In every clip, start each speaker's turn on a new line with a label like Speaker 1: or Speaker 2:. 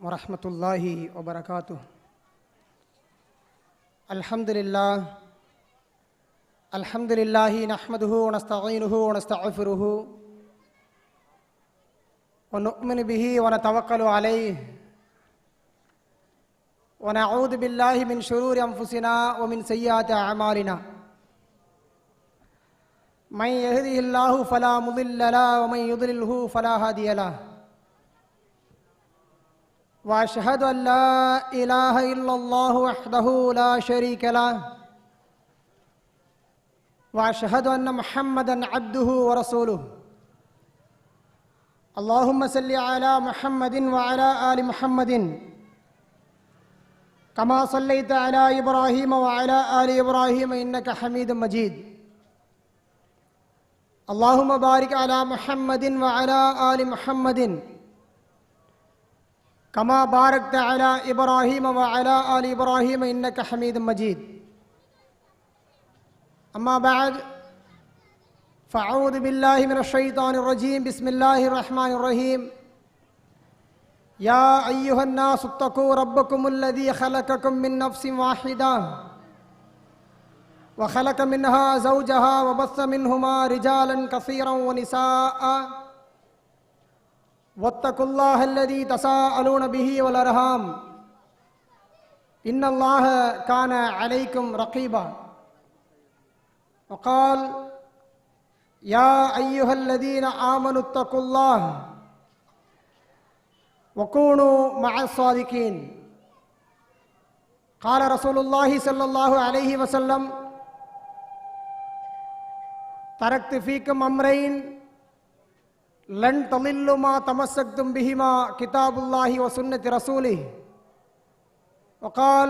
Speaker 1: வரஹ்மத்துல்லாஹி வபரகாத்துஹ். அல்ஹம்துலில்லாஹி நஹ்மதுஹு வ நஸ்தஈனுஹு வ நஸ்தக்ஃபிருஹு வ நு'மினு பிஹி வ நதவக்கலு அலைஹி வ நஊது பில்லாஹி மின் ஷுரூரி அன்ஃபுஸினா வ மின் ஸய்யிஆத்தி அஅமாலினா. மன் யஹ்திஹில்லாஹு ஃபலா முதில்ல லஹு வ மன் யுضللஹு ஃபலா ஹாதிய லஹு. وأشهد أن لا إله إلا الله وحده لا شريك له وأشهد أن محمدا عبده ورسوله. اللهم صل على محمد وعلى آل محمد كما صليت على إبراهيم وعلى آل إبراهيم إنك حميد مجيد. اللهم بارك على محمد وعلى آل محمد كما باركت على إبراهيم وعلى آل إبراهيم إنك حميد مجيد. أما بعد فأعوذ بالله من الشيطان الرجيم. بسم الله الرحمن الرحيم. يا أيها الناس اتقوا ربكم الذي خلقكم من نفس واحدة وخلق منها زوجها وبث منهما رجالا كثيرا ونساء واتقوا الله الذي تساءلون به والأرحام إن الله كان عليكم رقيبا. وقال يا أيها الذين آمنوا اتقوا الله وكونوا مع الصادقين. قال رسول الله صلى الله عليه وسلم تركت فيكم أمرين لن تضلوا ما تمسكتم بهما كتاب الله وسنة رسوله. وقال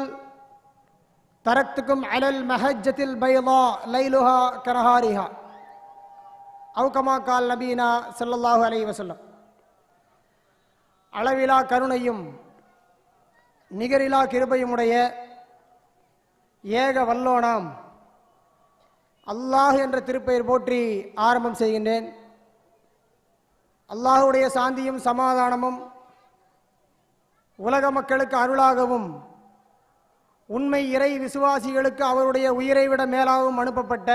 Speaker 1: تركتكم على المحجة البيضاء ليلها كنهارها أو كما قال نبينا صلى الله عليه وسلم. அளவிலா கருணையும் நிகரிலா கிருபையுமுடைய ஏக வல்லோனாம் அல்லாஹ் என்ற திருப்பெயர் போற்றி ஆரம்பம் செய்கின்றேன். அல்லாஹுடைய சாந்தியும் சமாதானமும் உலக மக்களுக்கு அருளாகவும் உண்மை இறை விசுவாசிகளுக்கு அவருடைய உயிரை விட மேலாகவும் அனுப்பப்பட்ட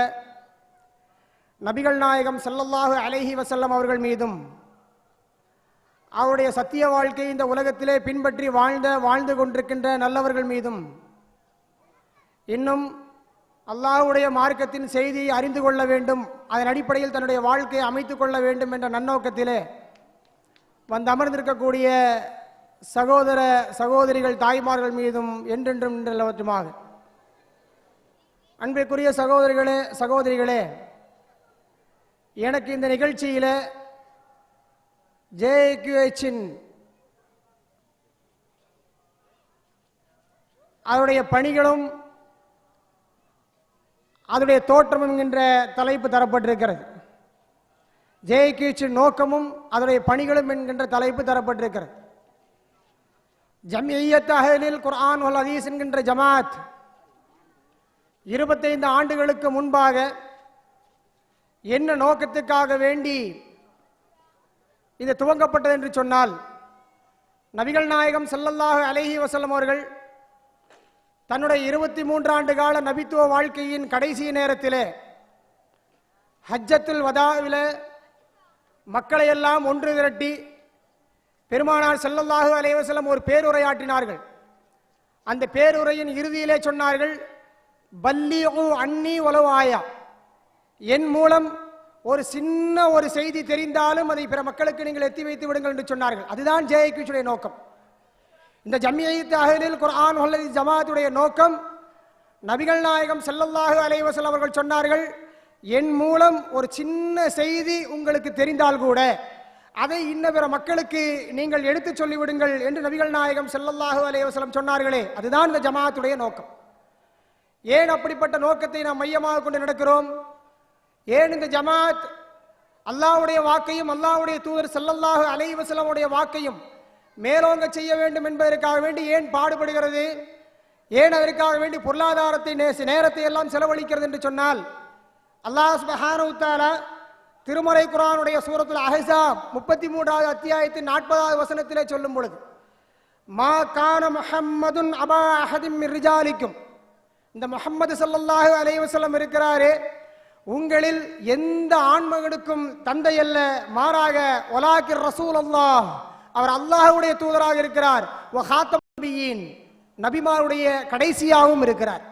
Speaker 1: நபிகள் நாயகம் ஸல்லல்லாஹு அலைஹி வஸல்லம் அவர்கள் மீதும் அவருடைய சத்திய வாழ்க்கை இந்த உலகத்திலே பின்பற்றி வாழ்ந்து கொண்டிருக்கின்ற நல்லவர்கள் மீதும் இன்னும் அல்லாஹ்வுடைய மார்க்கத்தின் செய்தியை அறிந்து கொள்ள வேண்டும், அதன் அடிப்படையில் தன்னுடைய வாழ்க்கையை அமைத்துக் கொள்ள வேண்டும் என்ற நன்னோக்கத்திலே அமர்ந்திருக்கக்கூடிய சகோதர சகோதரிகள் தாய்மார்கள் மீதும் என்றென்றும் நின்றவற்றுமாக. அன்பிற்குரிய சகோதரிகளே, எனக்கு இந்த நிகழ்ச்சியில் JQH-இன் அதனுடைய பணிகளும் அதனுடைய தோற்றம் என்கின்ற தலைப்பு தரப்பட்டிருக்கிறது. JQH நோக்கமும் அதனுடைய பணிகளும் என்கின்ற தலைப்பு தரப்பட்டிருக்கிறது. ஜம்இய்யத் அஹ்லில் குர்ஆன் வல் ஹதீஸ் என்கின்ற ஜமாத் 25 ஆண்டுகளுக்கு முன்பாக என்ன நோக்கத்துக்காக வேண்டி இது துவங்கப்பட்டது என்று சொன்னால், நபிகள் நாயகம் ஸல்லல்லாஹு அலைஹி வஸல்லம் அவர்கள் தன்னுடைய 23 ஆண்டு கால நபித்துவ வாழ்க்கையின் கடைசி நேரத்திலே ஹஜ்ஜத்துல் வதாவிலே மக்களை எல்லாம் ஒன்று திரட்டி பெருமானார் ஸல்லல்லாஹு அலைஹி வஸல்லம் ஒரு பேருரையாற்றினார்கள். அந்த பேருரையின் இறுதியிலே சொன்னார்கள், பல்லிகு அன்னி வலவ் ஆயா, என் மூலம் ஒரு சின்ன ஒரு செய்தி தெரிந்தாலும் அதை பிற மக்களுக்கு நீங்கள் எத்தி வைத்து விடுங்கள் என்று சொன்னார்கள். அதுதான் JQH நோக்கம். இந்த ஜம்இய்யத் அஹ்லில் குர்ஆன் வல் ஹதீஸ் ஜமாத்துடைய நோக்கம், நபிகள் நாயகம் ஸல்லல்லாஹு அலைஹி வஸல்லம் அவர்கள் சொன்னார்கள், என் மூலம் ஒரு சின்ன செய்தி உங்களுக்கு தெரிந்தால் கூட அதை இன்ன பிற மக்களுக்கு நீங்கள் எடுத்து சொல்லிவிடுங்கள் என்று நபிகள் நாயகம் ஸல்லல்லாஹு அலைஹி வஸல்லம் சொன்னார்களே, அதுதான் இந்த ஜமாத்துடைய நோக்கம். ஏன் அப்படிப்பட்ட நோக்கத்தை நாம் மையமாக கொண்டு நடக்கிறோம்? ஏன் இந்த ஜமாத் அல்லாஹ்வுடைய வாக்கையும் அல்லாஹ்வுடைய தூதர் ஸல்லல்லாஹு அலைஹி வஸல்லம் உடைய வாக்கையும் மேலோங்க செய்ய வேண்டும் என்பதற்காக வேண்டி ஏன் பாடுபடுகிறது? ஏன் அதற்காக வேண்டி பொருளாதாரத்தை நேரத்தை எல்லாம் செலவழிக்கிறது என்று சொன்னால், அல்லாஹ் சுப்ஹானஹு வ தஆலா திருமறை குர்ஆனுடைய சூரத்துல் அஹ்ஸாப் 33வது அத்தியாயத்தின் 40வது வசனத்திலே சொல்லும் பொழுது, மா கான முஹம்மதுன் அபா அஹதின் மின் ரிஜாலிக்கும், இந்த முஹம்மது ஸல்லல்லாஹு அலைஹி வஸல்லம் இருக்கிறாரே, உங்களில் எந்த ஆண்மகனுக்கும் தந்தை அல்ல, மாறாக வலாக்கிர் ரசூலுல்லாஹ், அவர் அல்லாஹ்வுடைய தூதராக இருக்கிறார், வ காத்தம் நபியீன், நபிமாருடைய கடைசியாகவும் இருக்கிறார்.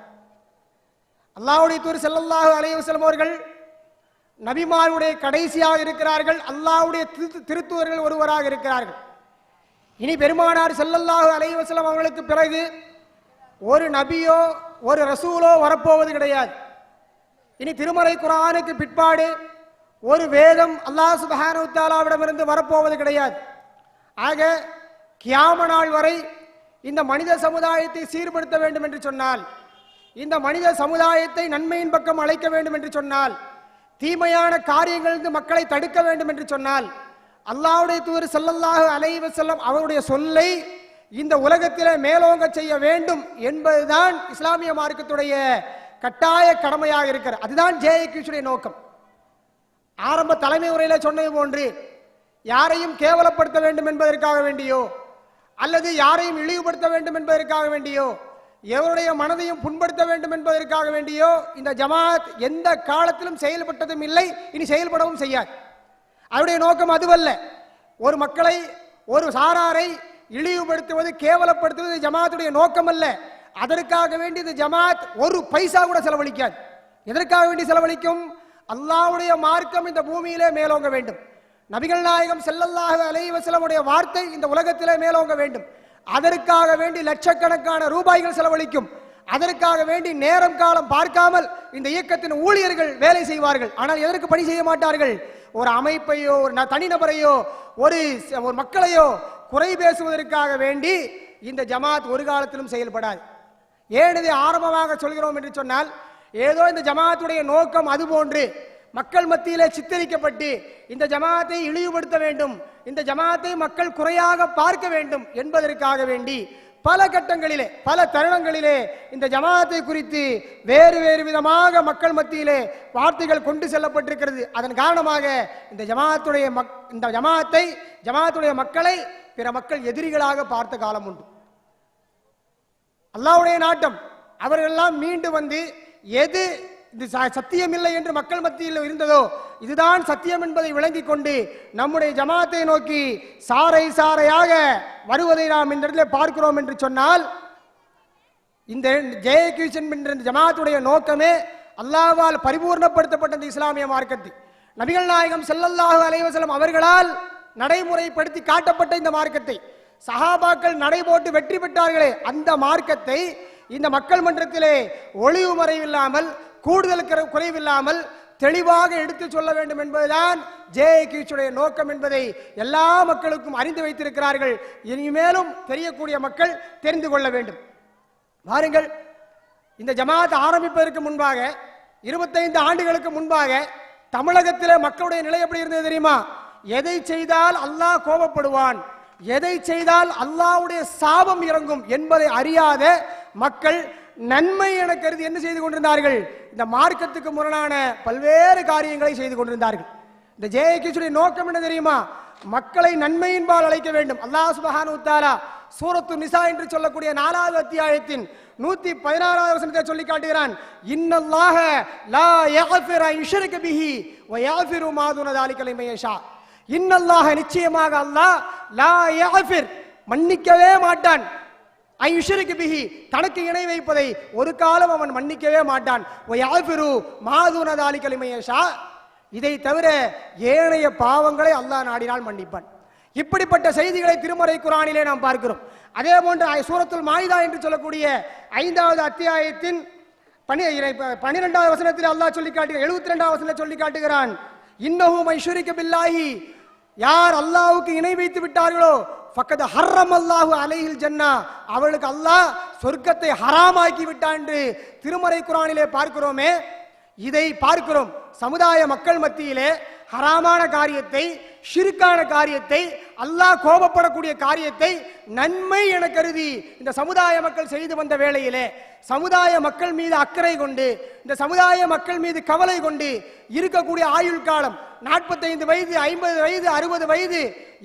Speaker 1: அல்லாஹ்வுடைய தூதர் ஸல்லல்லாஹு அலைஹி வஸல்லம் அவர்கள் நபிமாருடைய கடைசியாக இருக்கிறார்கள், அல்லாஹ்வுடைய திருத்தூதர்கள் ஒருவராக இருக்கிறார்கள். இனி பெருமானார் ஸல்லல்லாஹு அலைஹி வஸல்லம் அவர்களுக்கு பிறகு ஒரு நபியோ ஒரு ரசூலோ வரப்போவது கிடையாது. இனி திருமறை குர்ஆனுக்கு பிற்பாடு ஒரு வேதம் அல்லாஹ் சுப்ஹானஹு வ தஆலாவிடமிருந்து வரப்போவது கிடையாது. ஆக கியாம நாள் வரை இந்த மனித சமுதாயத்தை சீர்படுத்த வேண்டும் என்று சொன்னால், இந்த மனித சமுதாயத்தை நன்மையின் பக்கம் அழைக்க வேண்டும் என்று சொன்னால், தீமையான காரியங்களிலிருந்து மக்களை தடுக்க வேண்டும் என்று சொன்னால், அல்லாஹ்வுடைய தூதர் ஸல்லல்லாஹு அலைஹி வஸல்லம் அவருடைய சொல்லை இந்த உலகத்திலே மேலோங்க செய்ய வேண்டும் என்பதுதான் இஸ்லாமிய மார்க்கத்துடைய கட்டாய கடமையாக இருக்கிறது. அதுதான் ஜேஏகியூடைய நோக்கம். ஆரம்ப தலைமை உரையில சொன்னது போன்று யாரையும் கேவலப்படுத்த வேண்டும் என்பதற்காக வேண்டியோ அல்லது யாரையும் இழிவுபடுத்த வேண்டும் என்பதற்காக வேண்டியோ எவருடைய மனதையும் புண்படுத்த வேண்டும் என்பதற்காக வேண்டியோ இந்த ஜமாத் எந்த காலத்திலும் செயல்பட்டதும் இல்லை, இனி செயல்படவும் செய்யாது. அவருடைய நோக்கம் அதுவல்ல. ஒரு மக்களை ஒரு சாராரை இழிவுபடுத்துவது கேவலப்படுத்துவது ஜமாத்துடைய நோக்கம் அல்ல. அதற்காக வேண்டி இந்த ஜமாத் ஒரு பைசா கூட செலவழிக்காது. எதற்காக வேண்டி செலவழிக்கும்? அல்லாஹ்வுடைய மார்க்கம் இந்த பூமியிலே மேலோங்க வேண்டும், நபிகள் நாயகம் ஸல்லல்லாஹு அலைஹி வஸல்லம் உடைய வார்த்தை இந்த உலகத்திலே மேலோங்க வேண்டும். அதற்காக வேண்டி லட்சக்கணக்கான ரூபாய்கள் செலவழிக்கும். அதற்காக வேண்டி நேரம் காலம் பார்க்காமல் இந்த இயக்கத்தின் ஊழியர்கள் வேலை செய்வார்கள். ஆனால் எதற்கு பணி செய்ய மாட்டார்கள்? ஒரு அமைப்பையோ ஒரு தனிநபரையோ ஒரு மக்களையோ குறை பேசுவதற்காக வேண்டி இந்த ஜமாத் ஒரு காலத்திலும் செயல்படாது. ஏன் இதை ஆரம்பமாக சொல்கிறோம் என்று சொன்னால், ஏதோ இந்த ஜமாத்துடைய நோக்கம் அதுபோன்று மக்கள் மத்தியிலே சித்தரிக்கப்பட்டு இந்த ஜமாத்தை இழிவுபடுத்த வேண்டும், இந்த ஜமாத்தை மக்கள் குறையாக பார்க்க வேண்டும் என்பதற்காக வேண்டி பல கட்டங்களிலே பல தருணங்களிலே இந்த ஜமாத்தை குறித்து வேறு வேறு விதமாக மக்கள் மத்தியிலே வார்த்தைகள் கொண்டு செல்லப்பட்டிருக்கிறது. அதன் காரணமாக இந்த ஜமாத்துடைய மக்களை பிற மக்கள் எதிரிகளாக பார்த்த காலம் உண்டு. அல்லாஹ்வுடைய நாட்டம் அவர்களெல்லாம் மீண்டு வந்து எது இது சத்தியம் இல்லை என்று மக்கள் மத்தியில் இருந்ததோ இதுதான் சத்தியம் என்பதை விளங்கிக் கொண்டு நம்முடைய ஜமாத்தை நோக்கி சாறை சாறையாக வருவதை நாம் இந்த இடத்துல பார்க்கிறோம் என்று சொன்னால், இந்த ஜேஏகியூ என்ற ஜமாத்துடைய நோக்கமே அல்லாஹ்வால் பரிபூர்ணப்படுத்தப்பட்ட இந்த இஸ்லாமிய மார்க்கத்தை, நபிகள் நாயகம் ஸல்லல்லாஹு அலைஹி வஸல்லம் அவர்களால் நடைமுறைப்படுத்தி காட்டப்பட்ட இந்த மார்க்கத்தை, சஹாபாக்கள் நடைபோட்டு வெற்றி பெற்றார்களே அந்த மார்க்கத்தை இந்த மக்கள் மன்றத்திலே ஒளிவு மறைவில்லாமல் கூடுதல் குறைவில்லாமல் தெளிவாக எடுத்து சொல்ல வேண்டும் என்பதுதான் ஜேஏகியூடைய நோக்கம் என்பதை எல்லா மக்களுக்கும் அறிந்து வைத்திருக்கிறார்கள். இனிமேலும் தெரியக்கூடிய மக்கள் தெரிந்து கொள்ள வேண்டும். பாருங்கள், இந்த ஜமாத் ஆரம்பிப்பதற்கு முன்பாக 25 ஆண்டுகளுக்கு முன்பாக தமிழகத்திலே மக்களுடைய நிலை எப்படி இருந்தது தெரியுமா? எதை செய்தால் அல்லாஹ் கோபப்படுவான், எதை செய்தால் அல்லாஹ்வுடைய சாபம் இறங்கும் என்பதை அறியாத மக்கள் நன்மை என கருதி என்ன செய்து கொண்டிருந்தார்கள்? இந்த மார்க்கத்துக்கு முரணான பல்வேறு காரியங்களை செய்து கொண்டிருந்தார்கள். இந்த ஜேஏகியூடைய நோக்கம் என்ன தெரியுமா? மக்களை நன்மையின்பால் அழைக்க வேண்டும். அல்லாஹ் சுப்ஹானஹு வ தஆலா சூரத்து நிசா என்று சொல்லக்கூடிய 4வது அத்தியாயத்தின் 116வது வசனத்தை சொல்லி காட்டுகிறான். இன்னல்லாஹ லா யக்ஃபிரு அன் யுஷ்ரிக பிஹி வ யக்ஃபிரு மா துன ذلك லிமன் யஷா. இன்னல்லாஹ நிச்சயமாக அல்லாஹ் லா யக்ஃபிர் மன்னிக்கவே மாட்டான், அன் யுஷ்ரிக பிஹி தனக்கு இணை வைப்பதை ஒரு காலம் அவன் மன்னிக்கவே மாட்டான், வ யக்ஃபிரு மா துன ذلك லிமன் யஷா. இதை தவிர ஏனைய பாவங்களை அல்லாஹ் நாடினால் மன்னிப்பான். இப்படிப்பட்ட செய்திகளை திருமறை குர்ஆனிலே நாம் பார்க்கிறோம். அதே போன்று சூரத்துல் மாயிதா என்று சொல்லக்கூடிய 5வது அத்தியாயத்தின் 12வது வசனத்தில் அல்லாஹ் சொல்லி காட்டுகிறான், 72வது வசனத்தில் சொல்லி காட்டுகிறான், இன்னஹு மைஷுரிக பில்லாஹி, யார் அல்லாஹ்வுக்கு இணை வைத்து விட்டார்களோ ஃபக்கத் ஹர்ரமல்லாஹு அலைஹில் ஜன்னா, அவளுக்கு அல்லாஹ் சொர்க்கத்தை ஹராமாக்கி விட்டான் என்று திருமறை குர்ஆனிலே பார்க்கிறோமே. இதை பார்க்கிறோம். சமுதாய மக்கள் மத்தியிலே ஹராமான காரியத்தை, ஷிர்கான காரியத்தை, அல்லாஹ் கோபப்படக்கூடிய காரியத்தை நன்மை என கருதி இந்த சமுதாய மக்கள் செய்து வந்த வேளையிலே சமுதாய மக்கள் மீது அக்கறை கொண்டு, இந்த சமுதாய மக்கள் மீது கவலை கொண்டு இருக்கக்கூடிய ஆயுள் காலம் 45 வயது, 50 வயது, 60 வயது,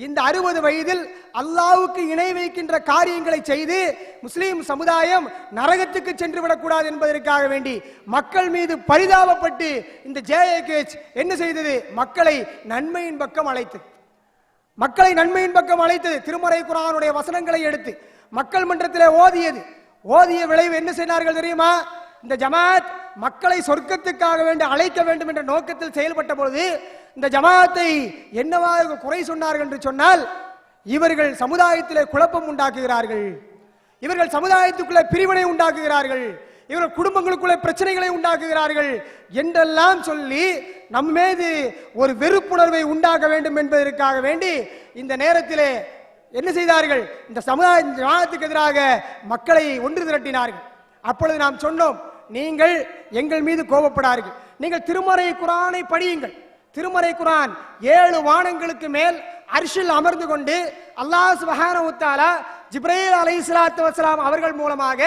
Speaker 1: இந்த 60 வயதில் அல்லாஹ்வுக்கு இணை வைக்கின்ற காரியங்களை செய்து முஸ்லிம் சமுதாயம் நரகத்துக்கு சென்று விடக்கூடாது என்பதற்காக வேண்டி மக்கள் மீது பரிதாபப்பட்டு இந்த JAKH என்ன செய்தது? மக்களை நன்மையின் பக்கம் அழைத்தது. மக்களை நன்மையின் பக்கம் அழைத்தது. திருமறை குர்ஆனுடைய வசனங்களை எடுத்து மக்கள் மன்றத்திலே ஓதிய விளைவு என்ன செய்தார்கள் தெரியுமா? இந்த ஜமாத் மக்களை சொர்க்கத்துக்காக வேண்டி அழைக்க வேண்டும் என்ற நோக்கத்தில் செயல்பட்ட பொழுது இந்த ஜமாத்தை என்னவாக குறை சொன்னார்கள் என்று சொன்னால், இவர்கள் சமுதாயத்திலே குழப்பம் உண்டாக்குகிறார்கள், இவர்கள் சமுதாயத்துக்குள்ளே பிரிவினை உண்டாக்குகிறார்கள், இவர்கள் குடும்பங்களுக்குள்ளே பிரச்சனைகளை உண்டாக்குகிறார்கள் என்றெல்லாம் சொல்லி நம் மீது ஒரு வெறுப்புணர்வை உண்டாக்க வேண்டும் என்பதற்காக வேண்டி இந்த நேரத்திலே என்ன செய்தார்கள்? இந்த சமுதாயத்துக்கு எதிராக மக்களை ஒன்று திரட்டினார்கள். அப்பொழுது நாம் சொன்னோம், நீங்கள் எங்கள் மீது கோபப்படார்கள், நீங்கள் திருமறை குர்ஆனை படியுங்கள். திருமறை குர்ஆன் 7 வானங்களுக்கு மேல் அர்ஷில் அமர்ந்து கொண்டு அல்லாஹ் சுப்ஹானஹு வ தஆலா ஜிப்ரீல் அலைஹிஸ்ஸலாத்து வஸ்ஸலாம் அவர்கள் மூலமாக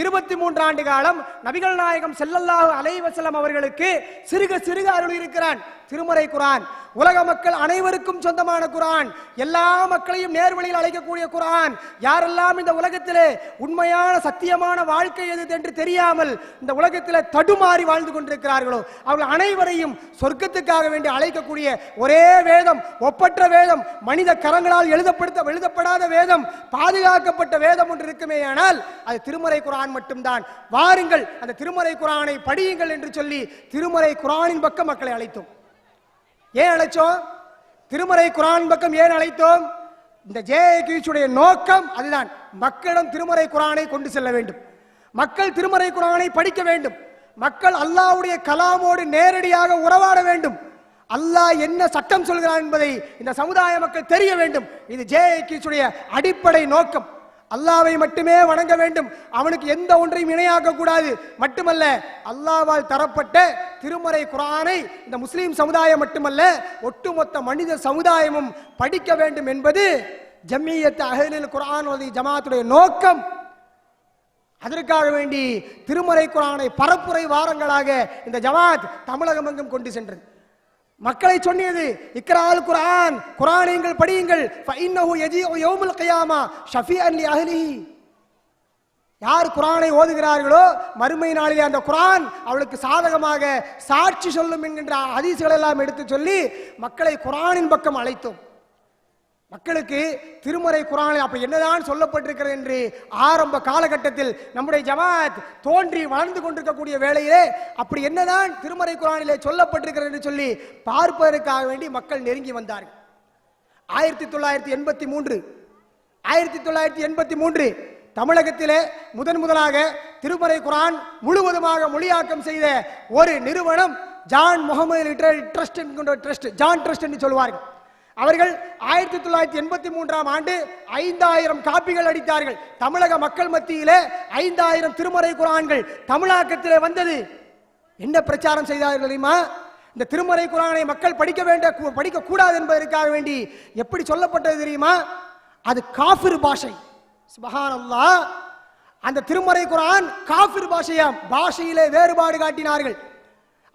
Speaker 1: 23 ஆண்டு காலம் நபிகள் நாயகம் ஸல்லல்லாஹு அலைஹி வஸல்லம் அவர்களுக்கு சிறுக சிறுக அருள் இருக்கிறான். திருமறை குர்ஆன் உலக மக்கள் அனைவருக்கும் சொந்தமான குர்ஆன், எல்லா மக்களையும் நேர்வழியில் அழைக்கக்கூடிய குர்ஆன். யாரெல்லாம் இந்த உலகத்திலே உண்மையான சத்தியமான வாழ்க்கை எது என்று தெரியாமல் இந்த உலகத்திலே தடுமாறி வாழ்ந்து கொண்டிருக்கிறார்களோ அவர்கள் அனைவரையும் சொர்க்கத்துக்காக வேண்டி அழைக்கக்கூடிய ஒரே வேதம், ஒப்பற்ற வேதம், மனித கரங்களால் எழுதப்படாத வேதம், பாதுகாக்கப்பட்ட வேதம் ஒன்று இருக்குமே ஆனால் அது திருமறை குர்ஆன் மட்டும்தான். வாருங்கள் அந்த திருமறை குர்ஆனை படியுங்கள் என்று சொல்லி திருமறை குர்ஆனின் பக்கம் மக்களை அழைத்தோம். ஏன் அழைச்சோம்? திருமறை குர்ஆன் பக்கம் ஏன் அழைத்தோம்? இந்த JAKH உடைய நோக்கம் அதுதான். மக்களிடம் திருமறை குர்ஆனை கொண்டு செல்ல வேண்டும், மக்கள் திருமறை குர்ஆனை படிக்க வேண்டும், மக்கள் அல்லாஹ்வுடைய கலாமோடு நேரடியாக உறவாட வேண்டும், அல்லாஹ் என்ன சட்டம் சொல்கிறான் என்பதை இந்த சமுதாய மக்கள் தெரிய வேண்டும். இது JAKH உடைய அடிப்படை நோக்கம். அல்லாஹ்வை மட்டுமே வணங்க வேண்டும், அவனுக்கு எந்த ஒன்றையும் இணையாக்க கூடாது. மட்டுமல்ல, அல்லாஹ்வால் தரப்பட்ட திருமறை குர்ஆனை இந்த முஸ்லிம் சமுதாயம் மட்டுமல்ல ஒட்டுமொத்த மனித சமுதாயமும் படிக்க வேண்டும் என்பது ஜம்மியத் அஹ்லுல் குர்ஆன் வல் ஜமாத்துடைய நோக்கம். அதற்காக வேண்டி திருமறை குர்ஆனை பரப்புரை வாரங்களாக இந்த ஜமாத் தமிழகம் எங்கும் கொண்டு சென்றது. மக்களை சொன்னது, இக்ரால் குர்ஆன், குர்ஆனை நீங்கள் படியுங்கள், ஃபஇன்னஹு யஜீஉ யௌமுல் கியாமா ஷஃபீஅன் லி அஹ்லிஹி. யார் குர்ஆனை ஓதுகிறார்களோ மறுமை நாளிலே அந்த குர்ஆன் அவளுக்கு சாதகமாக சாட்சி சொல்லும் என்கின்ற ஹதீஸ்களை எல்லாம் எடுத்து சொல்லி மக்களை குர்ஆனின் பக்கம் அழைத்தோம். மக்களுக்கு திருமறை குர்ஆனில் அப்ப என்னதான் சொல்லப்பட்டிருக்கிறது என்று ஆரம்ப காலகட்டத்தில் நம்முடைய ஜமாத் தோன்றி வளர்ந்து கொண்டிருக்கக்கூடிய வேளையிலே அப்படி என்னதான் திருமறை குர்ஆனிலே சொல்லப்பட்டிருக்கிறது என்று சொல்லி பார்ப்பதற்காக வேண்டி மக்கள் நெருங்கி வந்தார்கள். 1983 தமிழகத்திலே முதலாக திருமறை குர்ஆன் முழுவதுமாக மொழியாக்கம் செய்த ஒரு நிறுவனம் ஜான் முகமது லிட்டரரி ட்ரஸ்ட் என்கின்ற ட்ரஸ்ட், ஜான் ட்ரஸ்ட் என்று சொல்வார்கள். அவர்கள் 1983 ஆண்டு 5000 காப்பிகள் அடித்தார்கள். தமிழக மக்கள் மத்தியிலே 5000 திருமறை குர்ஆன்கள் தமிழாக்கத்திலே வந்தது. என்ன பிரச்சாரம் செய்தார்கள் தெரியுமா? இந்த திருமறை குர்ஆனை மக்கள் படிக்க கூடாது என்பதற்காக வேண்டி எப்படி சொல்லப்பட்டது தெரியுமா? அது காஃபிர் பாஷை. சுப்ஹானல்லாஹ், அந்த திருமறை குர்ஆன் காஃபிர் பாஷையாம். பாஷையிலே வேறுபாடு காட்டினார்கள்.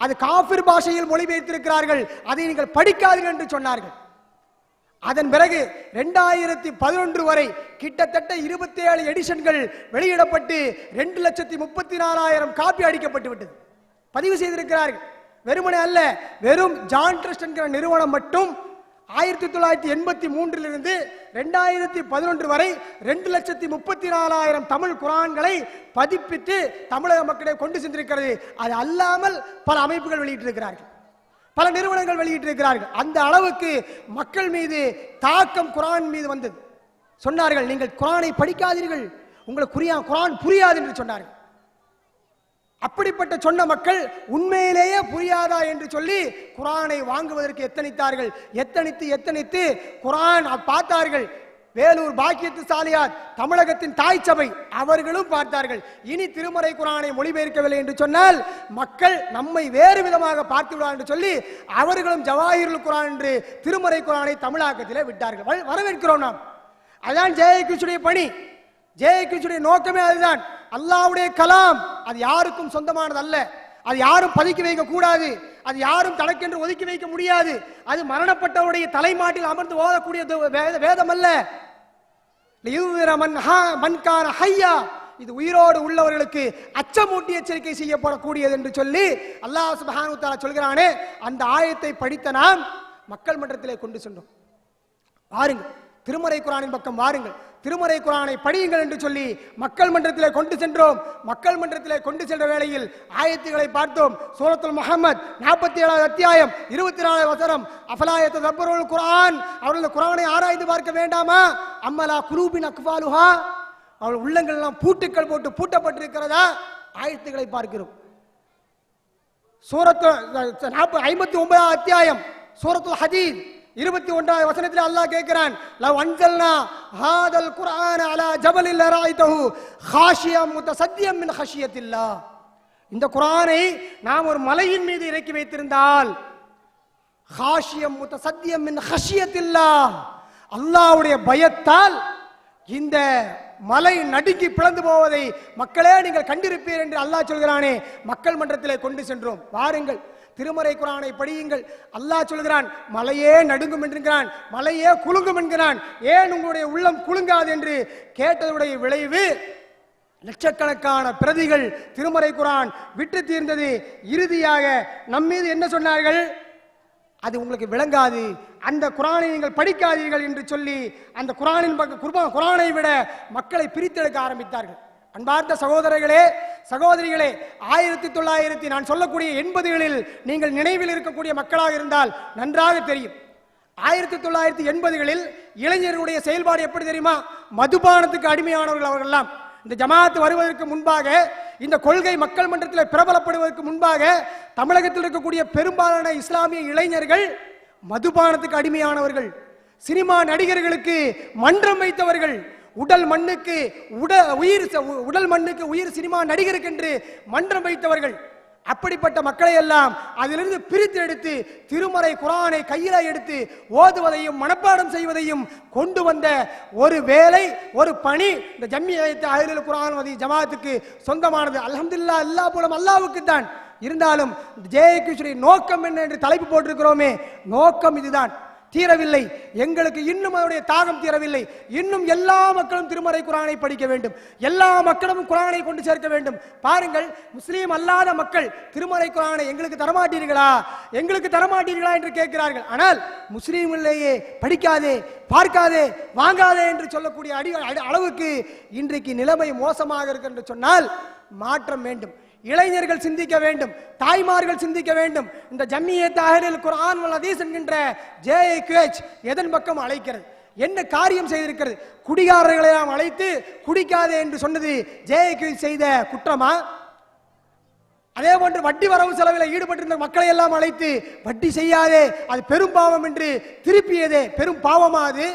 Speaker 1: அது காஃபிர் பாஷையில் மொழிபெயர்த்திருக்கிறார்கள், அதை நீங்கள் படிக்காதீர்கள் என்று சொன்னார்கள். அதன் பிறகு 2011 வரை கிட்டத்தட்ட 27 எடிஷன்கள் வெளியிடப்பட்டு 2,34,000 காப்பி அடிக்கப்பட்டு விட்டது, பதிவு செய்திருக்கிறார்கள். வெறுமனே அல்ல, வெறும் ஜான் ட்ரஸ்ட் என்கிற நிறுவனம் மட்டும் 1983 இருந்து 2011 வரை 2,34,000 தமிழ் குர்ஆன்களை பதிப்பித்து தமிழக மக்களை கொண்டு சென்றிருக்கிறது. அது அல்லாமல் பல அமைப்புகள் வெளியிட்டிருக்கிறார்கள், பல நிறுவனங்கள் வெளியிட்டிருக்கிறார்கள். அந்த அளவுக்கு மக்கள் மீது தாக்கம் குர்ஆன் மீது வந்தது. சொன்னார்கள், நீங்கள் குர்ஆனை படிக்காதீர்கள், உங்களுக்கு குர்ஆன் புரியாது என்று சொன்னார்கள். அப்படிப்பட்ட சொன்ன மக்கள் உண்மையிலேயே புரியாதா என்று சொல்லி குர்ஆனை வாங்குவதற்கு எத்தனித்தார்கள். எத்தனித்து குர்ஆன் பார்த்தார்கள். வேலூர் பாக்கியத்து சாலியாத் தமிழகத்தின் தாய் சபை அவர்களும் பார்த்தார்கள். இனி திருமறை குர்ஆனை மொழிபெயர்க்கவில்லை என்று சொன்னால் மக்கள் நம்மை வேறு விதமாக பார்த்து விடுவார் என்று சொல்லி அவர்களும் ஜவாஹிருல் குர்ஆன் என்று திருமறை குர்ஆனை தமிழாக்கத்திலே விட்டார்கள். வரவேற்கிறோம் நாம். அதுதான் JAKH பணி, JAKH நோக்கமே அதுதான். அல்லாஹ்வுடைய கலாம் அது யாருக்கும் சொந்தமானது அல்ல. அது யாரும் பதுக்கி வைக்க கூடாது, அது யாரும் தனக்கென்று ஒதுக்கி வைக்க முடியாது. அது மரணப்பட்டவருடைய தலைமாட்டில் அமர்ந்து ஓதக்கூடிய வேதம் அல்ல. இது உயிரோடு உள்ளவர்களுக்கு அச்சமூட்டி எச்சரிக்கை செய்யப்படக்கூடியது என்று சொல்லி அல்லாஹ் சுப்ஹானஹு வ தஆலா சொல்கிறானே, அந்த ஆயத்தை படித்த நாம் மக்கள் மன்றத்திலே கொண்டு சென்றோம். வாருங்கள், திருமறை குர்ஆனின் பக்கம் வாருங்கள், திருமறை குர்ஆனை படியுங்கள் என்று சொல்லி மக்கள் மன்றத்திலே கொண்டு சென்றோம். மக்கள் மன்றத்திலே கொண்டு சென்ற வேளையில் ஆயத்துகளை பார்த்தோம். சூரத்துல் முஹம்மத் 47 அத்தியாயம் 24 வசனம், அஃபலா யததப்பருல் குர்ஆன், அவர்கள் குர்ஆனை ஆராய்ந்து பார்க்க வேண்டாமா? அம்மலா குலூபின் அக்ஃபாலுஹா, அவர்கள் உள்ளங்கள் எல்லாம் பூட்டுக்கள் போட்டு பூட்டப்பட்டிருக்கிறதா? ஆயத்துகளை பார்க்கிறோம். சூரத்து 59 அத்தியாயம் சூரத்துல் ஹதீத் 21 வசனத்தில் அல்லாஹ் கேட்கிறான், லவ் அன்ஸல்னா ஹாதல் குர்ஆன அலா ஜபலில் லராய்தஹு காஷியம் முத்தசத்தியம் மின் ஹஷியத்தில்லாஹ், இந்த குர்ஆனை நாம் ஒரு மலையின் மீது இறக்கி வைத்திருந்தால், காஷியம் முத்தசத்தியம் மின் ஹஷியத்தில்லாஹ், அல்லாஹ்வுடைய பயத்தால் இந்த மலை நடுங்கி பிளந்து போவதை மக்களே நீங்கள் கண்டிருப்பீர் என்று அல்லாஹ் சொல்கிறானே. மக்கள் மன்றத்திலே கொண்டு சென்றோம். வாருங்கள், திருமறை குர்ஆனை படியுங்கள். அல்லாஹ் சொல்கிறான், மலையே நடுங்கும் என்கிறான், மலையே குலுங்கும் என்கிறான். ஏன் உங்களுடைய உள்ளம் குலுங்காது என்று கேட்டதுடைய விளைவு லட்சக்கணக்கான பிரதிகள் திருமறை குர்ஆன் விட்டு தீர்ந்தது. இறுதியாக நம்மீது என்ன சொன்னார்கள்? அது உங்களுக்கு விளங்காது, அந்த குர்ஆனை நீங்கள் படிக்காதீர்கள் என்று சொல்லி அந்த குர்ஆனின் குர்ஆனை விட மக்களை பிரித்தெடுக்க ஆரம்பித்தார்கள். அன்பார்ந்த சகோதரர்களே, சகோதரிகளே, 1900 நான் சொல்லக்கூடிய 80களில் நீங்கள் நினைவில் இருக்கக்கூடிய மக்களாக இருந்தால் நன்றாக தெரியும். 1980களில் இளைஞர்களுடைய செயல்பாடு எப்படி தெரியுமா? மதுபானத்துக்கு அடிமையானவர்கள் அவர்கள்லாம். இந்த ஜமாத் வருவதற்கு முன்பாக, இந்த கொள்கை மக்கள் மன்றத்தில் பிரபலப்படுவதற்கு முன்பாக தமிழகத்தில் இருக்கக்கூடிய பெரும்பாலான இஸ்லாமிய இளைஞர்கள் மதுபானத்துக்கு அடிமையானவர்கள், சினிமா நடிகர்களுக்கு மன்றம் வைத்தவர்கள், உடல் மண்ணுக்கு உயிர் சினிமா நடிகருக்கு என்று மன்றம் வைத்தவர்கள். அப்படிப்பட்ட மக்களை எல்லாம் அதிலிருந்து பிரித்து எடுத்து திருமறை குர்ஆனை கையில எடுத்து ஓதுவதையும் மனப்பாடம் செய்வதையும் கொண்டு வந்த ஒரு வேலை, ஒரு பணி இந்த ஜம்மியத் அஹ்லுல் குர்ஆன் வதி ஜமாத்துக்கு சொந்தமானது. அல்ஹம்துலில்லாஹ், அல்லாஹ் புலம் அல்லாஹ்வுக்கு தான். இருந்தாலும் ஜேஏக்யூ நோக்கம் என்ன என்று தலைப்பு போட்டிருக்கிறோமே, நோக்கம் இதுதான். தீரவில்லை, எங்களுக்கு இன்னும் அதனுடைய தாகம் தீரவில்லை. இன்னும் எல்லா மக்களும் திருமறை குர்ஆனை படிக்க வேண்டும், எல்லா மக்களும் குர்ஆனை கொண்டு சேர்க்க வேண்டும். பாருங்கள், முஸ்லீம் அல்லாத மக்கள் திருமறை குர்ஆனை எங்களுக்கு தரமாட்டீர்களா, எங்களுக்கு தரமாட்டீர்களா என்று கேட்கிறார்கள். ஆனால் முஸ்லீம்களிலேயே படிக்காதே, பார்க்காதே, வாங்காதே என்று சொல்லக்கூடிய அளவுக்கு இன்றைக்கு நிலைமை மோசமாக இருக்கு என்று சொன்னால் மாற்றம் வேண்டும். இளைஞர்கள் சிந்திக்க வேண்டும், தாய்மார்கள் சிந்திக்க வேண்டும். இந்த ஜம்மியத் அஹ்லுல் குர்ஆன் வல் ஹதீஸ் என்கின்ற ஜேஏக்யூஹெச் எதன் பக்கம் அழைக்கிறது? என்ன காரியம் செய்திருக்கிறது? குடிகாரர்களை எல்லாம் அழைத்து குடிக்காதே என்று சொன்னது ஜேஏக்யூஹெச் செய்த குற்றமா? அதே போன்று வட்டி வரவு செலவில் ஈடுபட்டிருந்த மக்களை எல்லாம் அழைத்து வட்டி செய்யாதே, அது பெரும் பாவம் என்று திருப்பியதே பெரும் பாவமா? அது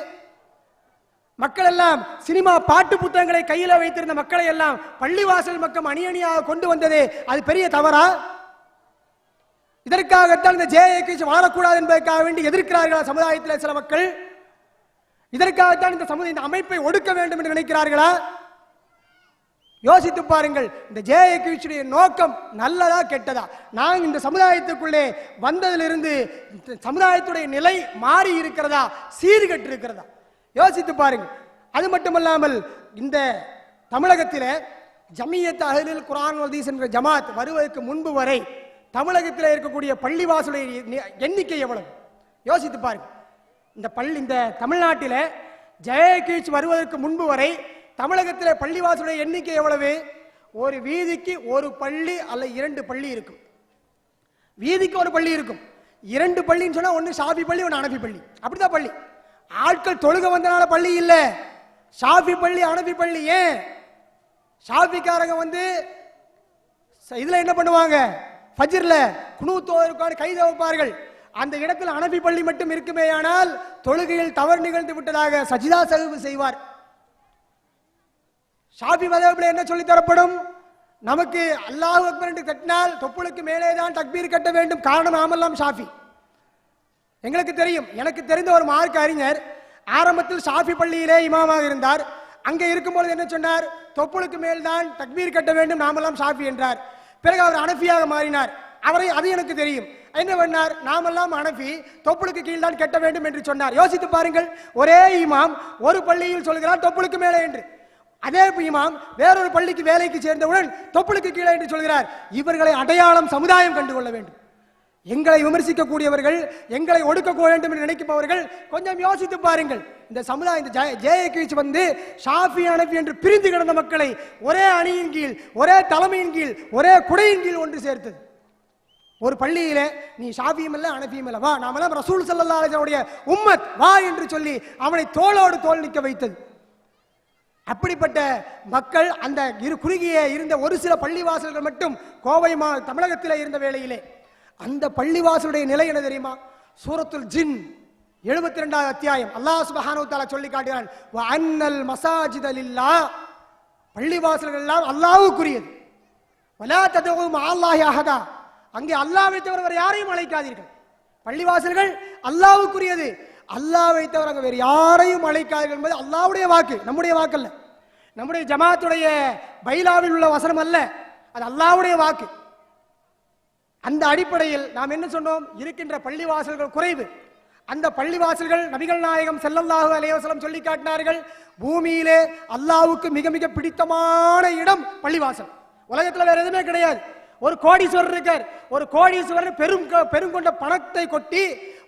Speaker 1: மக்கள் எல்லாம் சினிமா பாட்டு புத்தகங்களை கையில வைத்திருந்த மக்களை எல்லாம் பள்ளிவாசல் பக்கம் அணி அணியாக கொண்டு வந்ததே அது பெரிய தவறா? இதற்காகத்தான் இந்த ஜேஏக்யூ வாழக்கூடாது என்பதற்காக வேண்டி எதிர்க்கிறார்களா சமுதாயத்தில் சில மக்கள்? இதற்காகத்தான் இந்த அமைப்பை ஒடுக்க வேண்டும் என்று நினைக்கிறார்களா? யோசித்து பாருங்கள், இந்த ஜேஏக்யூ நோக்கம் நல்லதா கெட்டதா? நான் இந்த சமுதாயத்துக்குள்ளே வந்ததிலிருந்து சமுதாயத்துடைய நிலை மாறி இருக்கிறதா, சீர்கெட்டு இருக்கிறதா? யோசித்து பாருங்கள். அது மட்டுமல்லாமல் இந்த தமிழகத்தில் ஜம்மியத் அஹ்லுல் குர்ஆன் வல் ஹதீஸ் என்ற ஜமாத் வருவதற்கு முன்பு வரை தமிழகத்தில் இருக்கக்கூடிய பள்ளிவாசலுடைய எண்ணிக்கை எவ்வளவு? யோசித்து பாருங்கள். இந்த தமிழ்நாட்டில் ஜேஏக்யூ வருவதற்கு முன்பு வரை தமிழகத்தில் பள்ளிவாசலுடைய எண்ணிக்கை எவ்வளவு? ஒரு வீதிக்கு ஒரு பள்ளி அல்ல 2 பள்ளி இருக்கும். வீதிக்கு ஒரு பள்ளி இருக்கும். 2 பள்ளின்னு சொன்னா ஒன்னு ஷாஃபி பள்ளி, ஒன்னு ஹனஃபி பள்ளி. அப்படிதான் பள்ளி. ஆட்கள் தொழுக வந்தனால பள்ளி இல்ல, ஷாஃபி பள்ளி ஹனஃபி பள்ளி. ஏன்? ஷாஃபிக்காரங்க இதுல என்ன பண்ணுவாங்க? ஃபஜ்ர்ல குனூத் ஓதுறதுக்கான கைது வைப்பார்கள். அந்த இடத்தில் ஹனஃபி பள்ளி மட்டும் இருக்குமேயானால் தொழுகையில் தவறு நிகழ்ந்து விட்டதாக சஜிதா சஹ்வு செய்வார். ஷாஃபி மதஹ்பில் என்ன சொல்லி தரப்படும்? நமக்கு அல்லாஹு அக்பர் என்று கட்டினால் தொப்புளுக்கு மேலே தான் தக்பீர் கட்ட வேண்டும். காரணம் நாமெல்லாம் ஷாஃபி. எங்களுக்கு தெரியும், எனக்கு தெரிந்த ஒரு மார்க்க அறிஞர் ஆரம்பத்தில் ஷாஃபி பள்ளியிலே இமாமாக இருந்தார். அங்கே இருக்கும்போது என்ன சொன்னார்? தொப்புளுக்கு மேல் தான் தக்பீர் கட்ட வேண்டும், நாமெல்லாம் ஷாஃபி என்றார். பிறகு அவர் அனஃபியாக மாறினார். அது எனக்கு தெரியும். என்ன பண்ணார்? நாமெல்லாம் அனஃபி, தொப்புளுக்கு கீழ் தான் கட்ட வேண்டும் என்று சொன்னார். யோசித்து பாருங்கள், ஒரே இமாம் ஒரு பள்ளியில் சொல்கிறார் தொப்புளுக்கு மேலே என்று, அதே இமாம் வேறொரு பள்ளிக்கு வேலைக்கு சேர்ந்தவுடன் தொப்புளுக்கு கீழே என்று சொல்கிறார். இவர்களை அடையாளம் சமுதாயம் கண்டுகொள்ள வேண்டும். எங்களை விமர்சிக்கக்கூடியவர்கள், எங்களை ஒடுக்க வேண்டும் என்று நினைப்பவர்கள் கொஞ்சம் யோசித்து பாருங்கள். இந்த சமுதாயம், இந்த ஜேஏகேச் வந்து ஷாஃபி ஹனஃபி என்று பிரிந்து கிடந்த மக்களை ஒரே அணியின் கீழ், ஒரே தலைமையின் கீழ், ஒரே குடையின் கீழ் ஒன்று சேர்த்தது. ஒரு பள்ளியிலே நீ ஷாஃபியும் இல்ல அனஃபியும் இல்ல, வா நாமெல்லாம் ரசூல் ஸல்லல்லாஹு அலைஹி வஸல்லம் உம்மத் வா என்று சொல்லி அவனை தோளோடு தோள் நிற்க வைத்தது. அப்படிப்பட்ட மக்கள் அந்த குறுகிய இருந்த ஒரு சில பள்ளிவாசல்கள் மட்டும் கோவை தமிழகத்தில் இருந்த வேளையிலே அந்த பள்ளிவாசலுடைய நிலை என்ன தெரியுமா? சூரத்துல் ஜின் 72வது அத்தியாயம் அல்லாஹ் சுப்ஹானஹு வ தஆலா சொல்லி காட்டுகிறான், வ அன்னல் மஸாஜித லில்லாஹ், பள்ளிவாசல்கள் எல்லாம் அல்லாஹ்வுக்குரியது. வலா ததுஉ மஅல்லாஹி அஹதா, அங்கே அல்லாஹ்வை தவிர வேறு யாரையும் அழைக்காதீர்கள். பள்ளிவாசல்கள் அல்லாஹ்வுக்குரியது, அல்லாஹ்வை தவிர அங்கே வேறு யாரையும் அழைக்காதீர்கள் என்பது அல்லாஹ்வுடைய வாக்கு, நம்முடைய வாக்கு அல்ல, நம்முடைய ஜமாத்துடைய பைலாவில் உள்ள வசனம் அல்ல, அது அல்லாஹ்வுடைய வாக்கு. அந்த அடிப்படையில் நாம் என்ன சொன்னோம்? இருக்கின்ற பள்ளிவாசல்கள் குறைவு. அந்த பள்ளிவாசல்கள் நபிகள் நாயகம் ஸல்லல்லாஹு அலைஹி வஸல்லம் சொல்லி காட்டினார்கள், பூமியிலே அல்லாஹ்வுக்கு மிக மிக பிடித்தமான இடம் பள்ளிவாசல். உலகத்தில் வேற எதுவுமே கிடையாது. ஒரு கோடீஸ்வரர் இருக்கார், ஒரு கோடீஸ்வரர் பெருங்கொண்ட பணத்தை கொட்டி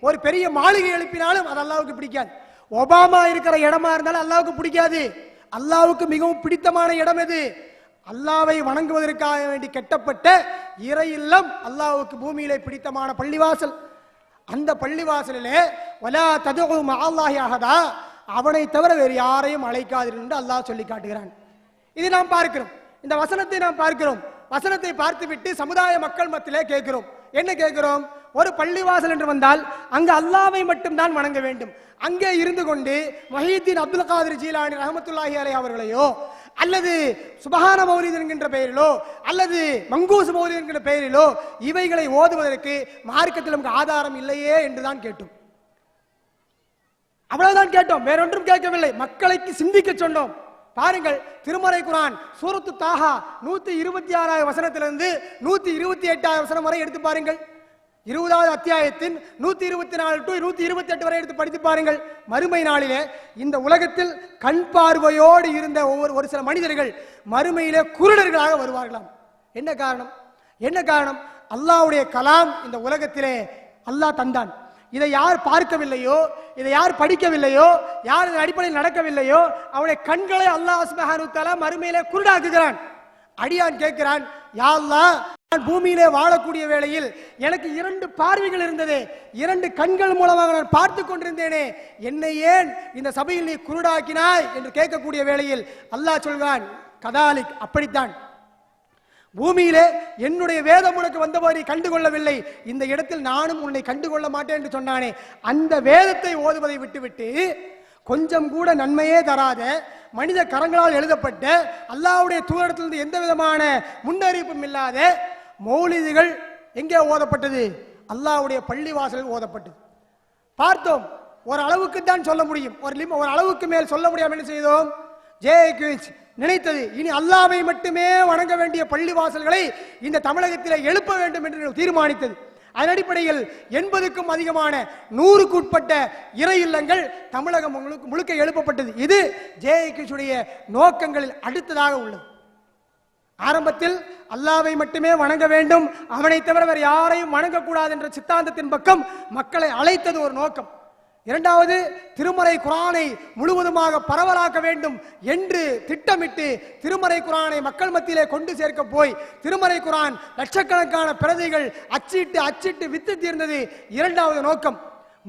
Speaker 1: ஒரு பெரிய மாளிகை எழுப்பினாலும் அது அல்லாஹ்வுக்கு பிடிக்காது. ஒபாமா இருக்கிற இடமா இருந்தாலும் அல்லாஹ்வுக்கு பிடிக்காது. அல்லாஹ்வுக்கு மிகவும் பிடித்தமான இடம் எது? அல்லாஹ்வை வணங்குவதற்காக வேண்டி கட்டப்பட்ட இறை இல்லம், அல்லாஹ்வுக்கு பூமியிலே பிடித்தமான பள்ளிவாசல். அந்த பள்ளிவாசலிலே வலா ததுஉ மஅல்லாஹி அஹதா, அவனை தவிர வேறு யாரையும் அழைக்காதீர்கள் என்று அல்லாஹ் சொல்லி காட்டுகிறான். இது நாம் பார்க்கிறோம், இந்த வசனத்தை நாம் பார்க்கிறோம். வசனத்தை பார்த்துவிட்டு சமுதாய மக்கள் மத்தியிலே கேட்கிறோம். என்ன கேட்கிறோம்? ஒரு பள்ளிவாசல் என்று வந்தால் அங்கு அல்லாஹ்வை மட்டும் தான் வணங்க வேண்டும். அங்கே இருந்து கொண்டு முஹையீத்தீன் அப்துல் காதிர் ஜீலானி ரஹ்மத்துல்லாஹி அலைஹி அவர்களையோ அல்லது சுபஹான மௌலித் என்கின்ற பெயரிலோ அல்லது மங்கூஸ் மௌலித் என்கின்ற பெயரிலோ இவைகளை ஓதுவதற்கு மார்க்கத்தில் நமக்கு ஆதாரம் இல்லையே என்றுதான் கேட்டோம். அவ்வளவுதான் கேட்டோம், வேறொன்றும் கேட்கவில்லை. மக்களுக்கு சிந்திக்க சொன்னோம். பாருங்கள், திருமறை குர்ஆன் சூரத்து தாஹா 126வது வசனத்திலிருந்து 128வது வசனம் வரை எடுத்து பாருங்கள். 20வது அத்தியாயத்தின் 124 டு 128 வரை எடுத்து படித்து பாருங்கள். மறுமை நாளிலே இந்த உலகத்தில் கண் பார்வையோடு இருந்த ஒரு சில மனிதர்கள் மறுமையிலே குருடர்களாக வருவார்களாம். என்ன காரணம்? என்ன காரணம்? அல்லாஹ்வுடைய கலாம் இந்த உலகத்திலே அல்லாஹ் தந்தான். இதை யார் பார்க்கவில்லையோ, இதை யார் படிக்கவில்லையோ, யார் இதன் அடிப்படையில் நடக்கவில்லையோ அவனுடைய கண்களை அல்லாஹ் சுப்ஹானஹு வ தஆலா மறுமையிலே குருடாக்குகிறான். அடியான் கேட்கிறான், யா அல்லாஹ், நான் பூமியிலே வாழக்கூடிய வேளையில் எனக்கு 2 பார்வைகள் இருந்தது, 2 கண்கள் மூலமாக நான் பார்த்து கொண்டிருந்தேனே, என்னை ஏன் இந்த சபையில் நீ குருடாக்கினாய் என்று கேட்கக்கூடிய வேளையில் அல்லாஹ் சொல்கிறான், கதாலிக், அப்படித்தான். பூமியிலே என்னுடைய வேதம் உனக்கு வந்தபோது நீ கண்டுகொள்ளவில்லை, இந்த இடத்தில் நானும் உன்னை கண்டுகொள்ள மாட்டேன் என்று சொன்னானே, அந்த வேதத்தை ஓதுவதை விட்டுவிட்டு கொஞ்சம் கூட நன்மையே தராத மனித கரங்களால் எழுதப்பட்ட அல்லாஹ்வுடைய தூதரிடத்திலிருந்து எந்த விதமான முன்னறிவிப்பும் இல்லாத மௌலிதுகள் எங்கே ஓதப்பட்டது? அல்லாஹ்வுடைய பள்ளிவாசலில் ஓதப்பட்டது. பார்த்தோம், ஒரு அளவுக்கு தான் சொல்ல முடியும், ஒரு அளவுக்கு மேல் சொல்ல முடியாமல் என்ன செய்தோம்? ஜேஏகேச் நினைத்தது, இனி அல்லாஹ்வை மட்டுமே வணங்க வேண்டிய பள்ளிவாசல்களை இந்த தமிழகத்தில் எழுப்ப வேண்டும் என்று தீர்மானித்தது. அதன் அடிப்படையில் 80க்கும் அதிகமான 100க்கு உட்பட்ட இறை இல்லங்கள் தமிழகம் முழுக்க எழுப்பப்பட்டது. இது ஜேஏகேச்சுடைய நோக்கங்களில் அடுத்ததாக உள்ளது. ஆரம்பத்தில் அல்லாஹ்வை மட்டுமே வணங்க வேண்டும், அவனை தவிர வேறு யாரையும் வணங்கக்கூடாது என்ற சித்தாந்தத்தின் பக்கம் மக்களை அழைத்தது ஒரு நோக்கம். இரண்டாவது, திருமறை குர்ஆனை முழுவதுமாக பரவலாக்க வேண்டும் என்று திட்டமிட்டு திருமறை குர்ஆனை மக்கள் மத்தியிலே கொண்டு சேர்க்க போய் திருமறை குர்ஆன் லட்சக்கணக்கான பிரதிகள் அச்சிட்டு வித்து தீர்ந்தது இரண்டாவது நோக்கம்.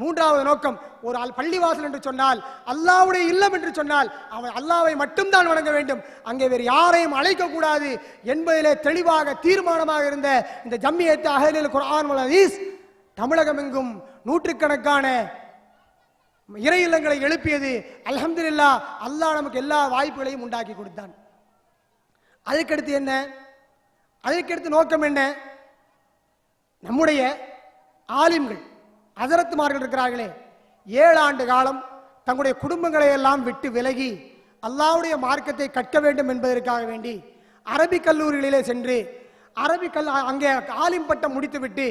Speaker 1: மூன்றாவது நோக்கம், ஒரு பள்ளிவாசல் என்று சொன்னால், அல்லாஹ்வுடைய இல்லம் என்று சொன்னால் அவன் அல்லாஹ்வை மட்டும்தான் வணங்க வேண்டும், அங்கே வேறு யாரையும் அழைக்க கூடாது என்பதிலே தெளிவாக தீர்மானமாக இருந்த இந்த ஜம்மியத் அஹ்லுல் குர்ஆன் வல் ஹதீஸ் தமிழகம் எங்கும் நூற்றுக்கணக்கான இறை இல்லங்களை எழுப்பியது. அல்ஹம்துலில்லாஹ், அல்லாஹ் நமக்கு எல்லா வாய்ப்புகளையும் உண்டாக்கி கொடுத்தான். அதுக்கடுத்து என்ன? அதுக்கடுத்து நோக்கம் என்ன? நம்முடைய ஆலிம்கள் ஹஸரத்மார்கள் இருக்கிறார்களே, 7 ஆண்டு காலம் தங்களுடைய குடும்பங்களை எல்லாம் விட்டு விலகி அல்லாஹ்வுடைய மார்க்கத்தை கற்க வேண்டும் என்பதற்காக வேண்டி அரபிக் கல்லூரிகளிலே சென்று அரபிக்கல் அங்கே ஆலிம் பட்டம் முடித்துவிட்டு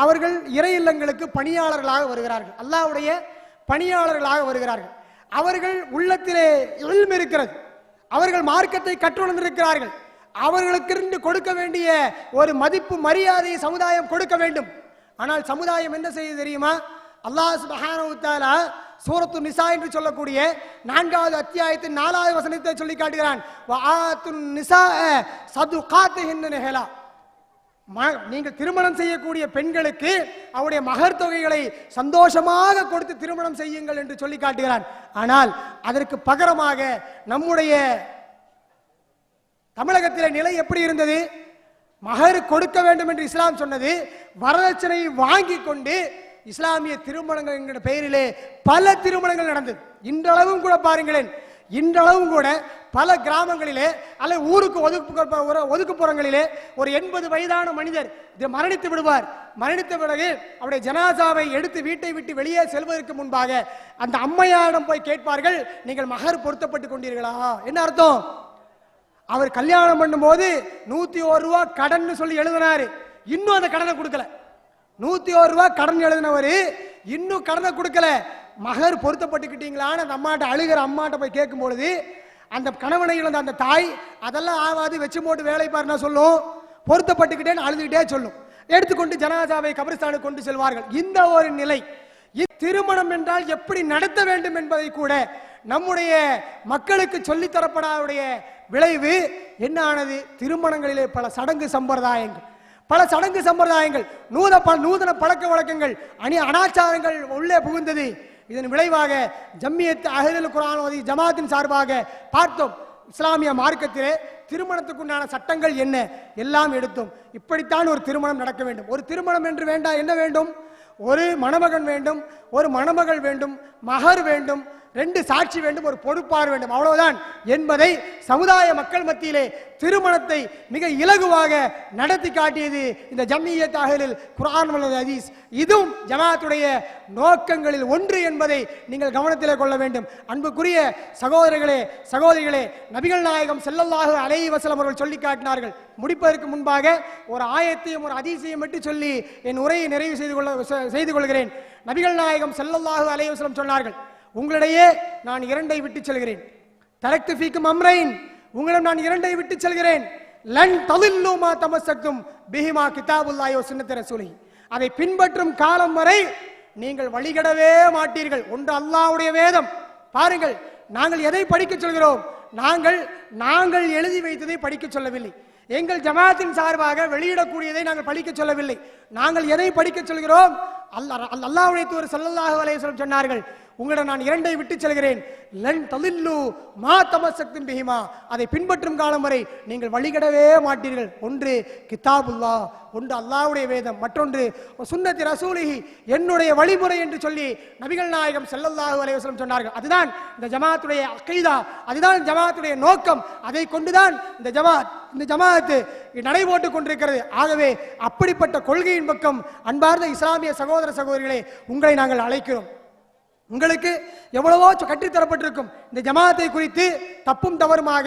Speaker 1: அவர்கள் இறை இல்லங்களுக்கு பணியாளர்களாக வருகிறார்கள், அல்லாஹ்வுடைய பணியாளர்களாக வருகிறார்கள். அவர்கள் உள்ளத்திலே இல்ம் இருக்கிறது, அவர்கள் மார்க்கத்தை கற்றுணர்ந்திருக்கிறார்கள். அவர்களுக்கு கொடுக்க வேண்டிய ஒரு மதிப்பு மரியாதையை சமுதாயம் கொடுக்க வேண்டும். ஆனால் சமுதாயம் என்ன செய்ய தெரியுமா? அல்லாஹ் சுப்ஹானஹு வ தஆலா சூரத்து நிசா என்று சொல்லக்கூடிய 4வது அத்தியாயத்தின் 4வது வசனத்தை சொல்லி காட்டுகிறான். வஆத்துன் நிசா சதுகாத்திஹின்ன நிஹலா. நீங்கள் திருமணம் செய்யக்கூடிய பெண்களுக்கு அவருடைய மகர் தொகைகளை சந்தோஷமாக கொடுத்து திருமணம் செய்யுங்கள் என்று சொல்லி காட்டுகிறான். ஆனால் அதற்கு பகரமாக நம்முடைய தமிழகத்திலே நிலை எப்படி இருந்தது? மகர் கொடுக்க வேண்டும் என்று இஸ்லாம் சொன்னது, வரதட்சணை வாங்கி கொண்டு இஸ்லாமிய திருமணங்கள் என்கிற பெயரிலே பல திருமணங்கள் நடந்தது. இன்றளவும் கூட பாருங்களேன், இன்றளவும் கூட பல கிராமங்களிலே அல்லது ஊருக்கு ஒதுக்குப்புறங்களிலே ஒரு 80 வயதான மனிதர் மரணித்து விடுவார். மரணித்த பிறகு அவருடைய ஜனாசாவை எடுத்து வீட்டை விட்டு வெளியே செல்வதற்கு முன்பாக அந்த அம்மையாரிடம் போய் கேட்பார்கள், நீங்கள் மகர் பொருத்தப்பட்டு கொண்டீர்களா? என்ன அர்த்தம்? அவர் கல்யாணம் பண்ணும்போது 101 ரூபா கடன் சொல்லி எழுதினாரு, இன்னும் அந்த கடனை கொடுக்கல. 101 ரூபா கடன் எழுதினவர் இன்னும் கடனை கொடுக்கல. மகர் பொருத்தப்பட்டுக்கிட்டீங்களான்னு அந்த அம்மாட்ட அழுகிற அம்மாட்ட போய் கேட்கும் பொழுது அந்த கணவனை இழந்த அந்த தாய் அதெல்லாம் ஆவாது, வச்சு போட்டு வேலை பாருன்னா சொல்லும், பொருத்தப்பட்டுக்கிட்டேன்னு அழுதுகிட்டே சொல்லும். எடுத்துக்கொண்டு ஜனாசாவை கபரிஸ்தானுக்கு கொண்டு செல்வார்கள். இந்த ஒரு நிலை. திருமணம் என்றால் எப்படி நடத்த வேண்டும் என்பதை கூட நம்முடைய மக்களுக்கு சொல்லித்தரப்படாவுடைய விளைவு என்ன ஆனது? திருமணங்களிலே பல சடங்கு சம்பிரதாயங்கள், நூதன பழக்க வழக்கங்கள், அனாச்சாரங்கள் உள்ளே புகுந்தது. இதன் விளைவாக ஜம்மியத் அஹ்லுல் குர்ஆன் ஓதி ஜமாத்தின் சார்பாக பார்த்தோம். இஸ்லாமிய மார்க்கத்திலே திருமணத்துக்குண்டான சட்டங்கள் என்ன எல்லாம் எடுத்தோம். இப்படித்தான் ஒரு திருமணம் நடக்க வேண்டும். ஒரு திருமணம் என்று வேண்டாம், என்ன வேண்டும்? ஒரு மணமகன் வேண்டும், ஒரு மணமகள் வேண்டும், மகர் வேண்டும், 2 சாட்சி வேண்டும், ஒரு பொறுப்பார் வேண்டும், அவ்வளவுதான் என்பதை சமுதாய மக்கள் மத்தியிலே திருமணத்தை மிக இலகுவாக நடத்தி காட்டியது இந்த ஜம்மியத் அஹ்லுல் குர்ஆன் வல் ஹதீஸ். இதுவும் ஜமாத்துடைய நோக்கங்களில் ஒன்று என்பதை நீங்கள் கவனத்திலே கொள்ள வேண்டும். அன்புக்குரிய சகோதரர்களே, சகோதரிகளே, நபிகள் நாயகம் ஸல்லல்லாஹு அலைஹி வஸல்லம் அவர்கள் சொல்லி காட்டினார்கள். முடிப்பதற்கு முன்பாக ஒரு ஆயத்தையும் ஒரு ஹதீஸையும் மட்டும் சொல்லி என் உரையை நிறைவு செய்து கொள்கிறேன். நபிகள் நாயகம் ஸல்லல்லாஹு அலைஹி வஸல்லம் சொன்னார்கள், உங்களிடையே நான் 2ஐ விட்டு செல்கிறேன். தரக்து ஃபீக்கும் அம்ரைன், உங்களிடம் நான் 2ஐ விட்டு செல்கிறேன். லன் தலில்லு மா தமஸ்ஸக்தும் பிஹிமா கிதாபுல்லாஹி வ சுன்னத்தி ரசூலிஹி. அதை பின்பற்றும் காலம் வரை நீங்கள் வழிகடவே மாட்டீர்கள். ஒன்று அல்லாஹ்வுடைய வேதம். பாருங்கள், நாங்கள் எதை படிக்க சொல்கிறோம்? நாங்கள் எழுதி வைத்ததை படிக்க சொல்லவில்லை. எங்கள் ஜமாத்தின் சார்பாக வெளியிடக்கூடியதை நாங்கள் படிக்க சொல்லவில்லை. நாங்கள் எதை படிக்க சொல்கிறோம்? அல்லாஹ்வுடைய தூதர் ஸல்லல்லாஹு அலைஹி வஸல்லம் சொன்னார்கள், உங்களிடம் நான் 2ஐ விட்டு செல்கிறேன். லன் தலில்லு மா தமஸ்ஸக்தும் பிஹிமா. அதை பின்பற்றும் காலம் வரை நீங்கள் வழிகடவே மாட்டீர்கள். ஒன்று கிதாபுல்லாஹ், ஒன்று அல்லாஹ்வுடைய வேதம், மற்றொன்று சுன்னத்தி ரசூலிஹி, என்னுடைய வழிமுறை என்று சொல்லி நபிகள் நாயகம் ஸல்லல்லாஹு அலைஹி வஸல்லம் சொன்னார்கள். அதுதான் இந்த ஜமாத்துடைய அகீதா, அதுதான் ஜமாத்துடைய நோக்கம். அதை கொண்டுதான் இந்த ஜமாத் நடைபோட்டுக் கொண்டிருக்கிறது. ஆகவே அப்படிப்பட்ட கொள்கையின் பக்கம் அன்பார்ந்த இஸ்லாமிய சகோதர சகோதரிகளே, உங்களை நாங்கள் அழைக்கிறோம். உங்களுக்கு எவ்வளவோ கற்றுத்தரப்பட்டிருக்கும். இந்த ஜமாத்தை குறித்து தப்பும் தவறுமாக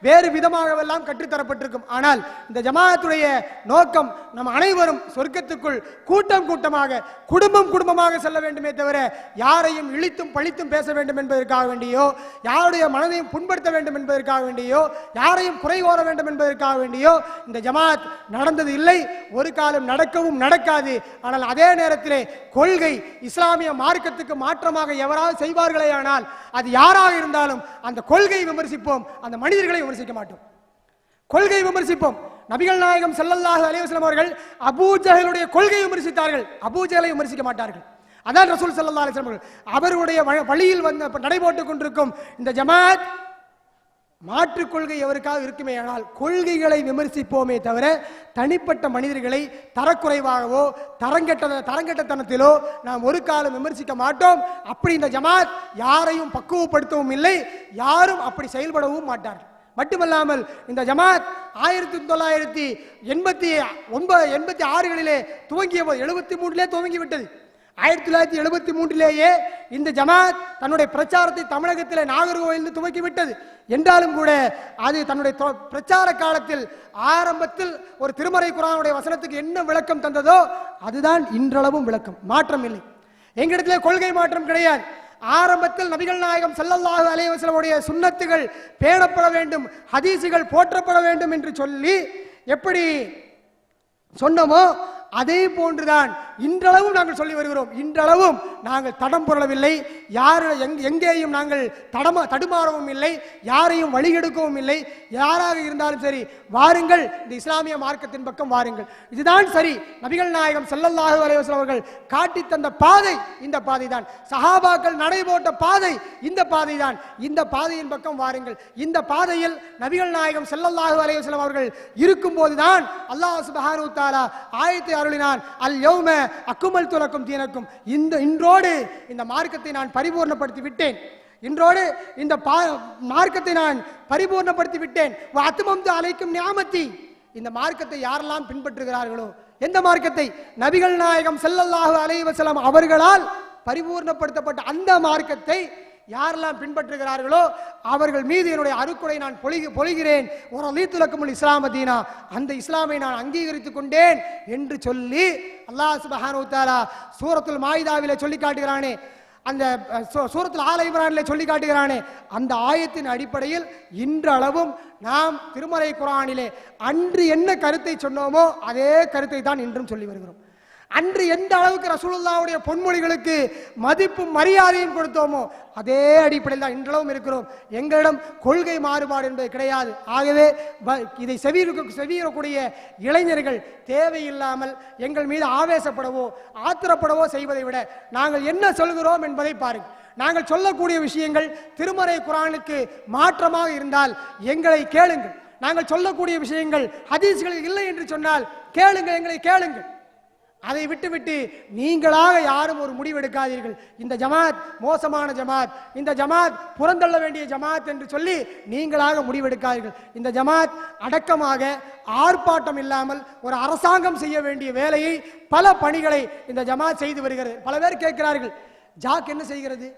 Speaker 1: வேறு விதமாகவெல்லாம் கற்றுத்தரப்பட்டிருக்கும். ஆனால் இந்த ஜமாத்துடைய நோக்கம் நம் அனைவரும் சொர்க்கத்துக்குள் கூட்டம் கூட்டமாக குடும்பமாக செல்ல வேண்டுமே தவிர யாரையும் இழித்தும் பழித்தும் பேச வேண்டும் என்பதற்காக வேண்டியோ, யாருடைய மனதையும் புண்படுத்த வேண்டும் என்பதற்காக வேண்டியோ, யாரையும் குறை கோர வேண்டும் என்பதற்காக வேண்டியோ இந்த ஜமாத் நடந்தது இல்லை, ஒரு காலம் நடக்கவும் நடக்காது. ஆனால் அதே நேரத்திலே கொள்கை இஸ்லாமிய மார்க்கத்துக்கு மாற்றமாக எவரால் செய்வார்களே ஆனால் அது யாராக இருந்தாலும் அந்த கொள்கையை விமர்சிப்போம், அந்த மனிதர்களை விமர்சிக்க மாட்டோம். கொள்கை விமர்சிப்போம். நபிகள் நாயகம் ஸல்லல்லாஹு அலைஹி வஸல்லம் அவர்கள் அபூ ஜஹலுடைய கொள்கையை விமர்சித்தார்கள், அபூ ஜஹலை விமர்சிக்க மாட்டார்கள். அதான் ரசூல் ஸல்லல்லாஹு அலைஹி வஸல்லம் அவருடைய வழியில் வந்து நடைபோட்டுக் கொண்டிருக்கும் இந்த ஜமாத் மாற்றுக் கொள்கை எவருக்காக இருக்குமே ஆனால் கொள்கைகளை விமர்சிப்போமே தவிர தனிப்பட்ட மனிதர்களை தரக்குறைவாகவோ தரங்கெட்டத்தனத்திலோ நாம் ஒரு காலம் விமர்சிக்க மாட்டோம். அப்படி இந்த ஜமாத் யாரையும் பக்குவப்படுத்தவும் இல்லை, யாரும் அப்படி செயல்படவும் மாட்டார்கள். மட்டுமல்லாமல் இந்த ஜமாத் 1986 துவங்கிய போது 73 துவங்கிவிட்டது. 1973 இந்த ஜமாத் தன்னுடைய பிரச்சாரத்தை தமிழகத்தில் நாகர்கோவில் துவக்கிவிட்டது என்றாலும் கூட அது தன்னுடைய பிரச்சார காலத்தில் ஆரம்பத்தில் ஒரு திருமறை குர்ஆனுடைய வசனத்துக்கு என்ன விளக்கம் தந்ததோ அதுதான் இன்றளவும் விளக்கம், மாற்றம் இல்லை. எங்களிடத்திலே கொள்கை மாற்றம் கிடையாது. ஆரம்பத்தில் நபிகள் நாயகம் ஸல்லல்லாஹு அலைஹி வஸல்லம் உடைய சுன்னத்துகள் பேணப்பட வேண்டும், ஹதீசுகள் போற்றப்பட வேண்டும் என்று சொல்லி எப்படி சொன்னோமோ அதே போன்றுதான் இன்றளவும் நாங்கள் சொல்லி வருகிறோம். இன்றளவும் நாங்கள் தடம் புரளவில்லை, எங்கேயும் நாங்கள் தடுமாறவும் இல்லை, யாரையும் வழிகெடுக்கவும் இல்லை. யாராக இருந்தாலும் சரி, வாருங்கள், இந்த இஸ்லாமிய மார்க்கத்தின் பக்கம் வாருங்கள், இதுதான் சரி. நபிகள் நாயகம் ஸல்லல்லாஹு அலைஹி வஸல்லம் அவர்கள் காட்டி தந்த பாதை இந்த பாதை தான், சஹாபாக்கள் நடைபோட்ட பாதை இந்த பாதை தான். இந்த பாதையின் பக்கம் வாருங்கள். இந்த பாதையில் நபிகள் நாயகம் ஸல்லல்லாஹு அலைஹி வஸல்லம் அவர்கள் இருக்கும்போது தான் அல்லாஹ் சுப்ஹானஹு வ தஆலா ஆயத்தை அருளினான், அல் யௌம அக்மல்து லக்கும் தீனக்கும். இன்றோடு இந்த மார்க்கத்தை நான் பரிபூர்ணப்படுத்தி விட்டேன், இன்றோடு இந்த மார்க்கத்தை நான் பரிபூர்ணப்படுத்தி விட்டேன். வ அத்மம்து அலைக்கும் நிஅமதி. இந்த மார்க்கத்தை யாரெல்லாம் பின்பற்றுகிறார்களோ, எந்த மார்க்கத்தை? நபிகள் நாயகம் ஸல்லல்லாஹு அலைஹி வஸல்லம் அவர்களால் பரிபூர்ணப்படுத்தப்பட்ட அந்த மார்க்கத்தை யாரெல்லாம் பின்பற்றுகிறார்களோ அவர்கள் மீது என்னுடைய அருக்குறை நான் பொழிகிறேன். ஒரு அலீத்துலக்குமுல் இஸ்லாம தீனா, அந்த இஸ்லாமை நான் அங்கீகரித்துக் கொண்டேன் என்று சொல்லி அல்லாஹ் சுப்ஹானஹு வ தஆலா சூரத்துல் மாயிதாவிலே சொல்லி காட்டுகிறானே, அந்த சூரத்துல் ஆல இம்ரானிலே சொல்லி காட்டுகிறானே, அந்த ஆயத்தின் அடிப்படையில் இன்றளவும் நாம் திருமறை குர்ஆனிலே அன்று என்ன கருத்தை சொன்னோமோ அதே கருத்தை தான் இன்றும் சொல்லி வருகிறோம். அன்று எந்த அளவுக்கு ரசூலுல்லாஹ்வுடைய பொன்மொழிகளுக்கு மதிப்பும் மரியாதையும் கொடுத்தோமோ அதே அடிப்படையில் தான் இன்றளவும் இருக்கிறோம். எங்களிடம் கொள்கை மாறுபாடு என்பது கிடையாது. ஆகவே இதை செவியக்கூடிய இளைஞர்கள் தேவையில்லாமல் எங்கள் மீது ஆவேசப்படவோ ஆத்திரப்படவோ செய்வதை விட நாங்கள் என்ன சொல்கிறோம் என்பதை பாருங்கள். நாங்கள் சொல்லக்கூடிய விஷயங்கள் திருமறை குர்ஆனுக்கு மாற்றமாக இருந்தால் எங்களை கேளுங்கள். நாங்கள் சொல்லக்கூடிய விஷயங்கள் ஹதீஸ்கள் இல்லை என்று சொன்னால் கேளுங்கள், எங்களை கேளுங்கள். அதை விட்டுவிட்டு நீங்களாக யாரும் ஒரு முடிவெடுக்காதீர்கள். இந்த ஜமாத் மோசமான ஜமாத், இந்த ஜமாத் புறந்தள்ள வேண்டிய ஜமாத் என்று சொல்லி நீங்களாக முடிவெடுக்காதீர்கள். இந்த ஜமாத் அடக்கமாக ஆர்ப்பாட்டம் இல்லாமல் ஒரு அரசாங்கம் செய்ய வேண்டிய வேலையை, பல பணிகளை இந்த ஜமாத் செய்து வருகிறது. பல பேர் கேட்கிறார்கள், ஜாக் என்ன செய்கிறது,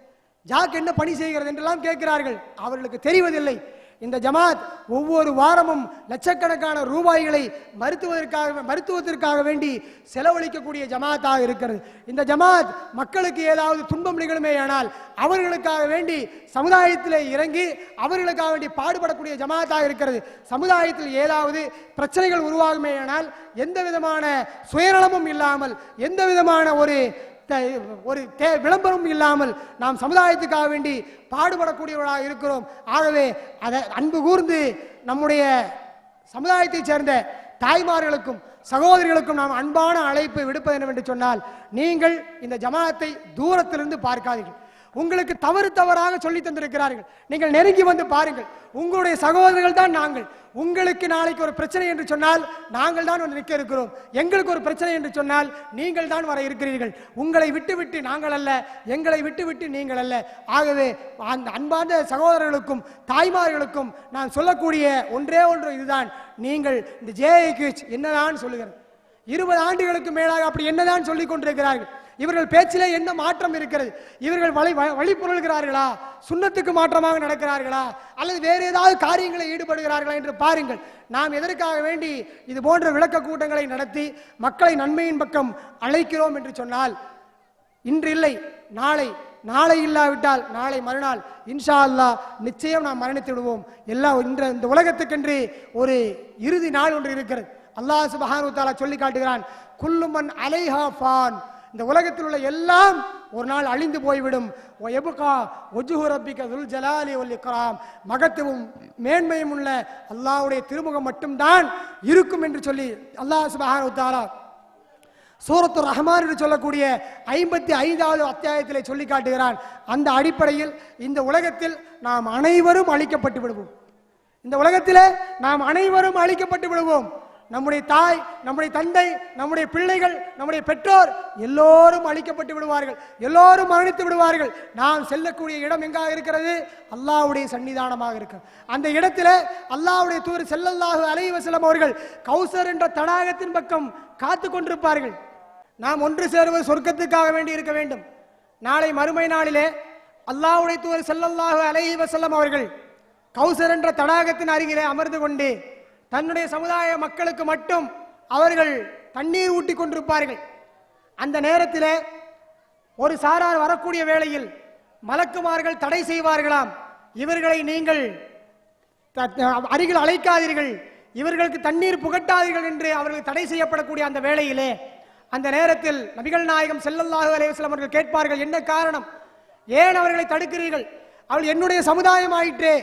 Speaker 1: ஜாக் என்ன பணி செய்கிறது என்றெல்லாம் கேட்கிறார்கள். அவர்களுக்கு தெரிவதில்லை, இந்த ஜமாத் ஒவ்வொரு வாரமும் லட்சக்கணக்கான ரூபாய்களை மருத்துவத்திற்காக வேண்டி செலவழிக்கக்கூடிய ஜமாத்தாக இருக்கிறது. இந்த ஜமாத் மக்களுக்கு ஏதாவது துன்பம் நிகழுமேயானால் அவர்களுக்காக வேண்டி சமுதாயத்தில் இறங்கி அவர்களுக்காக வேண்டி பாடுபடக்கூடிய ஜமாத்தாக இருக்கிறது. சமுதாயத்தில் ஏதாவது பிரச்சனைகள் உருவாகுமேயானால் எந்த விதமான சுயநலமும் இல்லாமல், எந்த விதமான ஒரு விளம்பரம் இல்லாமல் நாம் சமுதாயத்துக்காக வேண்டி பாடுபடக்கூடியவர்களாக இருக்கிறோம். ஆகவே அதை அன்பு கூர்ந்து நம்முடைய சமுதாயத்தைச் சேர்ந்த தாய்மார்களுக்கும் சகோதரிகளுக்கும் நாம் அன்பான அழைப்பை விடுப்பது என்னவென்று சொன்னால், நீங்கள் இந்த ஜமாத்தை தூரத்திலிருந்து பார்க்காதீர்கள். உங்களுக்கு தவறாக சொல்லி தந்திருக்கிறார்கள், நீங்கள் நெருங்கி வந்து பாருங்கள். உங்களுடைய சகோதரர்கள் தான் நாங்கள். உங்களுக்கு நாளைக்கு ஒரு பிரச்சனை என்று சொன்னால் நாங்கள் தான் வந்து நிற்க இருக்கிறோம். எங்களுக்கு ஒரு பிரச்சனை என்று சொன்னால் நீங்கள் தான் வர இருக்கிறீர்கள். உங்களை விட்டுவிட்டு நாங்கள் அல்ல, எங்களை விட்டுவிட்டு நீங்கள் அல்ல. ஆகவே அந்த அன்பார்ந்த சகோதரர்களுக்கும் தாய்மார்களுக்கும் நான் சொல்லக்கூடிய ஒன்றே ஒன்று இதுதான், நீங்கள் இந்த JIQH என்னதான் சொல்லுகிறது, 20 ஆண்டுகளுக்கு மேலாக அப்படி என்னதான் சொல்லிக் கொண்டிருக்கிறார்கள். இவர்கள் பேச்சிலே என்ன மாற்றம் இருக்கிறது? இவர்கள் வழி புரள்கிறார்களா, சுன்னத்துக்கு மாற்றமாக நடக்கிறார்களா, அல்லது வேறு ஏதாவது காரியங்களை ஈடுபடுகிறார்களா என்று பாருங்கள். நாம் எதற்காக வேண்டி இது போன்ற விளக்க கூட்டங்களை நடத்தி மக்களை நன்மையின் பக்கம் அழைக்கிறோம் என்று சொன்னால், இன்று இல்லை நாளை, நாளை இல்லாவிட்டால் நாளை மறுநாள் இன்ஷா அல்லாஹ் நிச்சயம் நாம் மரணித்து விடுவோம். இந்த உலகத்துக்கென்று ஒரு இறுதி நாள் ஒன்று இருக்கிறது. அல்லாஹ் சுப்ஹானஹு வ தஆலா சொல்லி காட்டுகிறான், குல்லு மன் அலைஹா ஃபான். இந்த உலகத்தில் உள்ள எல்லாம் ஒரு நாள் அழிந்து போய்விடும். மகத்துவம் மேன்மையும் உள்ள அல்லாஹ்வுடைய திருமுகம் மட்டும்தான் இருக்கும் என்று சொல்லி அல்லாஹ் சுப்ஹானஹு வ தஆலா சூரத்துர் ரஹ்மான் என்று சொல்லக்கூடிய 55வது அத்தியாயத்திலே சொல்லி காட்டுகிறான். அந்த அடிப்படையில் இந்த உலகத்தில் நாம் அனைவரும் அழிக்கப்பட்டு விடுவோம். இந்த உலகத்திலே நாம் அனைவரும் அழிக்கப்பட்டு விடுவோம். நம்முடைய தாய், நம்முடைய தந்தை, நம்முடைய பிள்ளைகள், நம்முடைய பெற்றோர் எல்லோரும் அழிக்கப்பட்டு விடுவார்கள், எல்லோரும் மரணித்து விடுவார்கள். நாம் செல்லக்கூடிய இடம் எங்காக இருக்கிறது? அல்லாஹ்வுடைய சன்னிதானமாக இருக்கிறது. அந்த இடத்துல அல்லாஹ்வுடைய தூதர் ஸல்லல்லாஹு அலைஹி வஸல்லம் அவர்கள் கௌசர் என்ற தடாகத்தின் பக்கம் காத்து கொண்டிருப்பார்கள். நாம் ஒன்று சேருவது சொர்க்கத்துக்காக வேண்டி இருக்க வேண்டும். நாளை மறுமை நாளிலே அல்லாஹ்வுடைய தூதர் ஸல்லல்லாஹு அலைஹி வஸல்லம் அவர்கள் கௌசர் என்ற தடாகத்தின் அருகிலே அமர்ந்து கொண்டு தன்னுடைய சமுதாய மக்களுக்கு மட்டும் அவர்கள் தண்ணீர் ஊட்டி கொண்டிருப்பார்கள். அந்த நேரத்திலே ஒரு சாரார் வரக்கூடிய வேளையில் மலக்குமார்கள் தடை செய்வார்களாம், இவர்களை நீங்கள் அருகில் அழைக்காதீர்கள், இவர்களுக்கு தண்ணீர் புகட்டாதீர்கள் என்று அவர்கள் தடை செய்யப்படக்கூடிய அந்த வேளையிலே அந்த நேரத்தில் நபிகள் நாயகம் ஸல்லல்லாஹு அலைஹி வஸல்லம் அவர்கள் கேட்பார்கள், என்ன காரணம், ஏன் அவர்களை தடுக்கிறீர்கள், அவள் என்னுடைய சமுதாயம் ஆயிற்றே,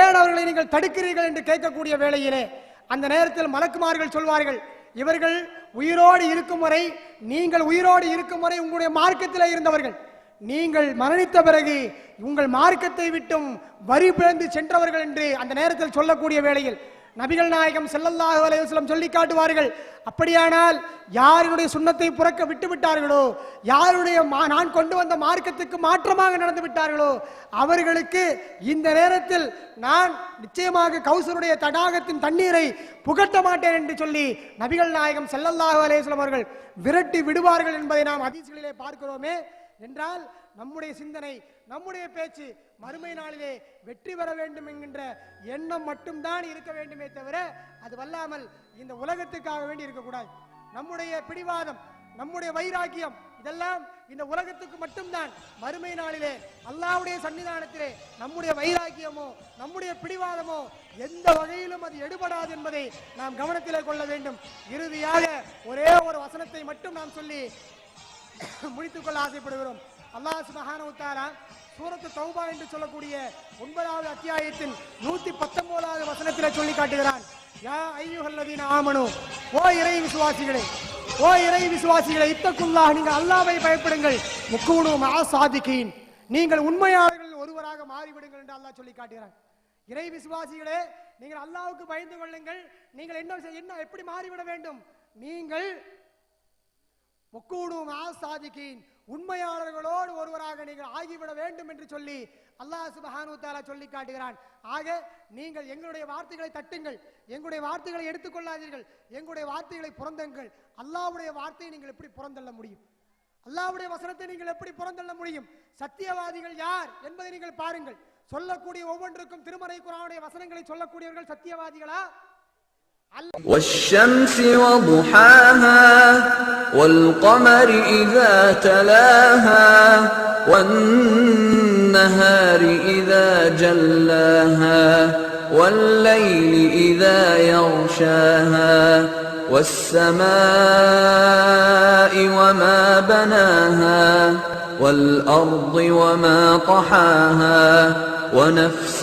Speaker 1: ஏன் அவர்களை நீங்கள் தடுக்கிறீர்கள் என்று கேட்கக்கூடிய வேளையிலே அந்த நேரத்தில் மலக்குமார்கள் சொல்வார்கள், இவர்கள் உயிரோடு இருக்கும் வரை, நீங்கள் உயிரோடு இருக்கும் வரை உங்களுடைய மார்க்கத்தில் இருந்தவர்கள், நீங்கள் மரணித்த பிறகு உங்கள் மார்க்கத்தை விட்டும் வரி பிழந்து சென்றவர்கள் என்று அந்த நேரத்தில் சொல்லக்கூடிய வேளையில் நபிகள் நாயகம் ஸல்லல்லாஹு அலைஹி வஸல்லம் சொல்லி காட்டுவார்கள், அப்படியானால் யாருடைய சுண்ணத்தை புறக்க விட்டு விட்டார்களோ, யாருடைய நான் கொண்டு வந்த மார்க்கத்துக்கு மாற்றமாக நடந்து விட்டார்களோ அவர்களுக்கு இந்த நேரத்தில் நான் நிச்சயமாக கௌசருடைய தடாகத்தின் தண்ணீரை புகட்ட மாட்டேன் என்று சொல்லி நபிகள் நாயகம் ஸல்லல்லாஹு அலைஹி வஸல்லம் அவர்கள் விரட்டி விடுவார்கள் என்பதை நாம் ஹதீஸ்களிலே பார்க்கிறோமே. என்றால் நம்முடைய சிந்தனை, நம்முடைய பேச்சு மறுமை நாளிலே வெற்றி பெற வேண்டும் என்கின்ற எண்ணம் மட்டும்தான் இருக்க வேண்டுமே தவிர அது வல்லாமல் இந்த உலகத்துக்காக வேண்டி இருக்கக்கூடாது. நம்முடைய பிடிவாதம், நம்முடைய வைராக்கியம் இதெல்லாம் இந்த உலகத்துக்கு மட்டும்தான். மறுமை நாளிலே அல்லாஹ்வுடைய சன்னிதானத்திலே நம்முடைய வைராக்கியமோ நம்முடைய பிடிவாதமோ எந்த வகையிலும் அது எடுபடாது என்பதை நாம் கவனத்திலே கொள்ள வேண்டும். இறுதியாக ஒரே ஒரு வசனத்தை மட்டும் நாம் சொல்லி முடித்துக் கொள்ள ஆசைப்படுகிறோம். அல்லாஹ் சுப்ஹானஹு வ தஆலா சூரத்து தௌபா என்று சொல்லக்கூடிய 9வது அத்தியாயத்தின் 119வது வசனத்திலே சொல்லி காட்டுகிறான், யா அய்யுஹல்லதீன ஆமனு, ஓ இறை விசுவாசிகளே, ஓ இறை விசுவாசிகளே, இத்தகுல்லாஹ், நீங்கள் அல்லாஹ்வை பயப்படுங்கள், முக்கூனு மஅ ஸாதிகீன், நீங்கள் உண்மையாளர்கள் ஒருவராக மாறிவிடுங்கள் என்று அல்லாஹ் சொல்லி காட்டுகிறான். இறை விசுவாசிகளே, நீங்கள் அல்லாஹ்வுக்கு பயந்து கொள்ளுங்கள். நீங்கள் என்ன எப்படி மாறிவிட வேண்டும், நீங்கள் முக்கூனு மஅ ஸாதிகீன், உண்மையாளர்களோடு ஒருவராக நீங்கள் ஆகிவிட வேண்டும் என்று சொல்லி அல்லாஹ் சுப்ஹானஹு வ தஆலா சொல்லி காட்டுகிறான். ஆக நீங்கள் எங்களுடைய வார்த்தைகளை தட்டுங்கள், எங்களுடைய வார்த்தைகளை எடுத்துக்கொள்ளாதீர்கள், எங்களுடைய வார்த்தைகளை புறந்தங்கள். அல்லாஹ்வுடைய வார்த்தையை நீங்கள் எப்படி புறந்தள்ள முடியும், அல்லாஹ்வுடைய வசனத்தை நீங்கள் எப்படி புறந்தள்ள முடியும்? சத்தியவாதிகள் யார் என்பதை நீங்கள் பாருங்கள். சொல்லக்கூடிய ஒவ்வொன்றுக்கும் திருமறை குர்ஆனுடைய வசனங்களை சொல்லக்கூடியவர்கள் சத்தியவாதிகளா?
Speaker 2: والشمس وضحاها والقمر إذا تلاها والنهار إذا جلاها والليل إذا يغشاها والسماء وما بناها والأرض وما طحاها ونفس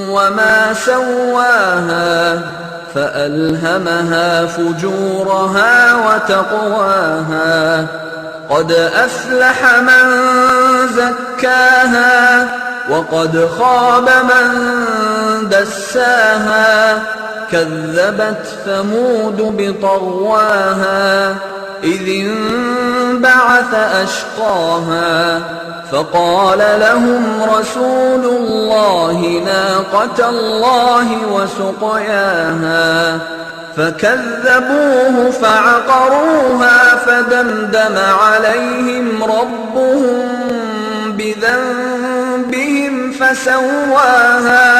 Speaker 2: وما سواها فألهمها فجورها وتقواها قد أفلح من زكاها وقد خاب من دساها كذبت ثمود بطغواها إذ انبعث أشقاها فقال لهم رسول الله ناقة الله وسقياها فكذبوه فعقروها فدمدم عليهم ربهم بذنبهم فسواها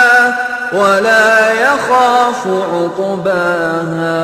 Speaker 2: ولا يخاف عقباها.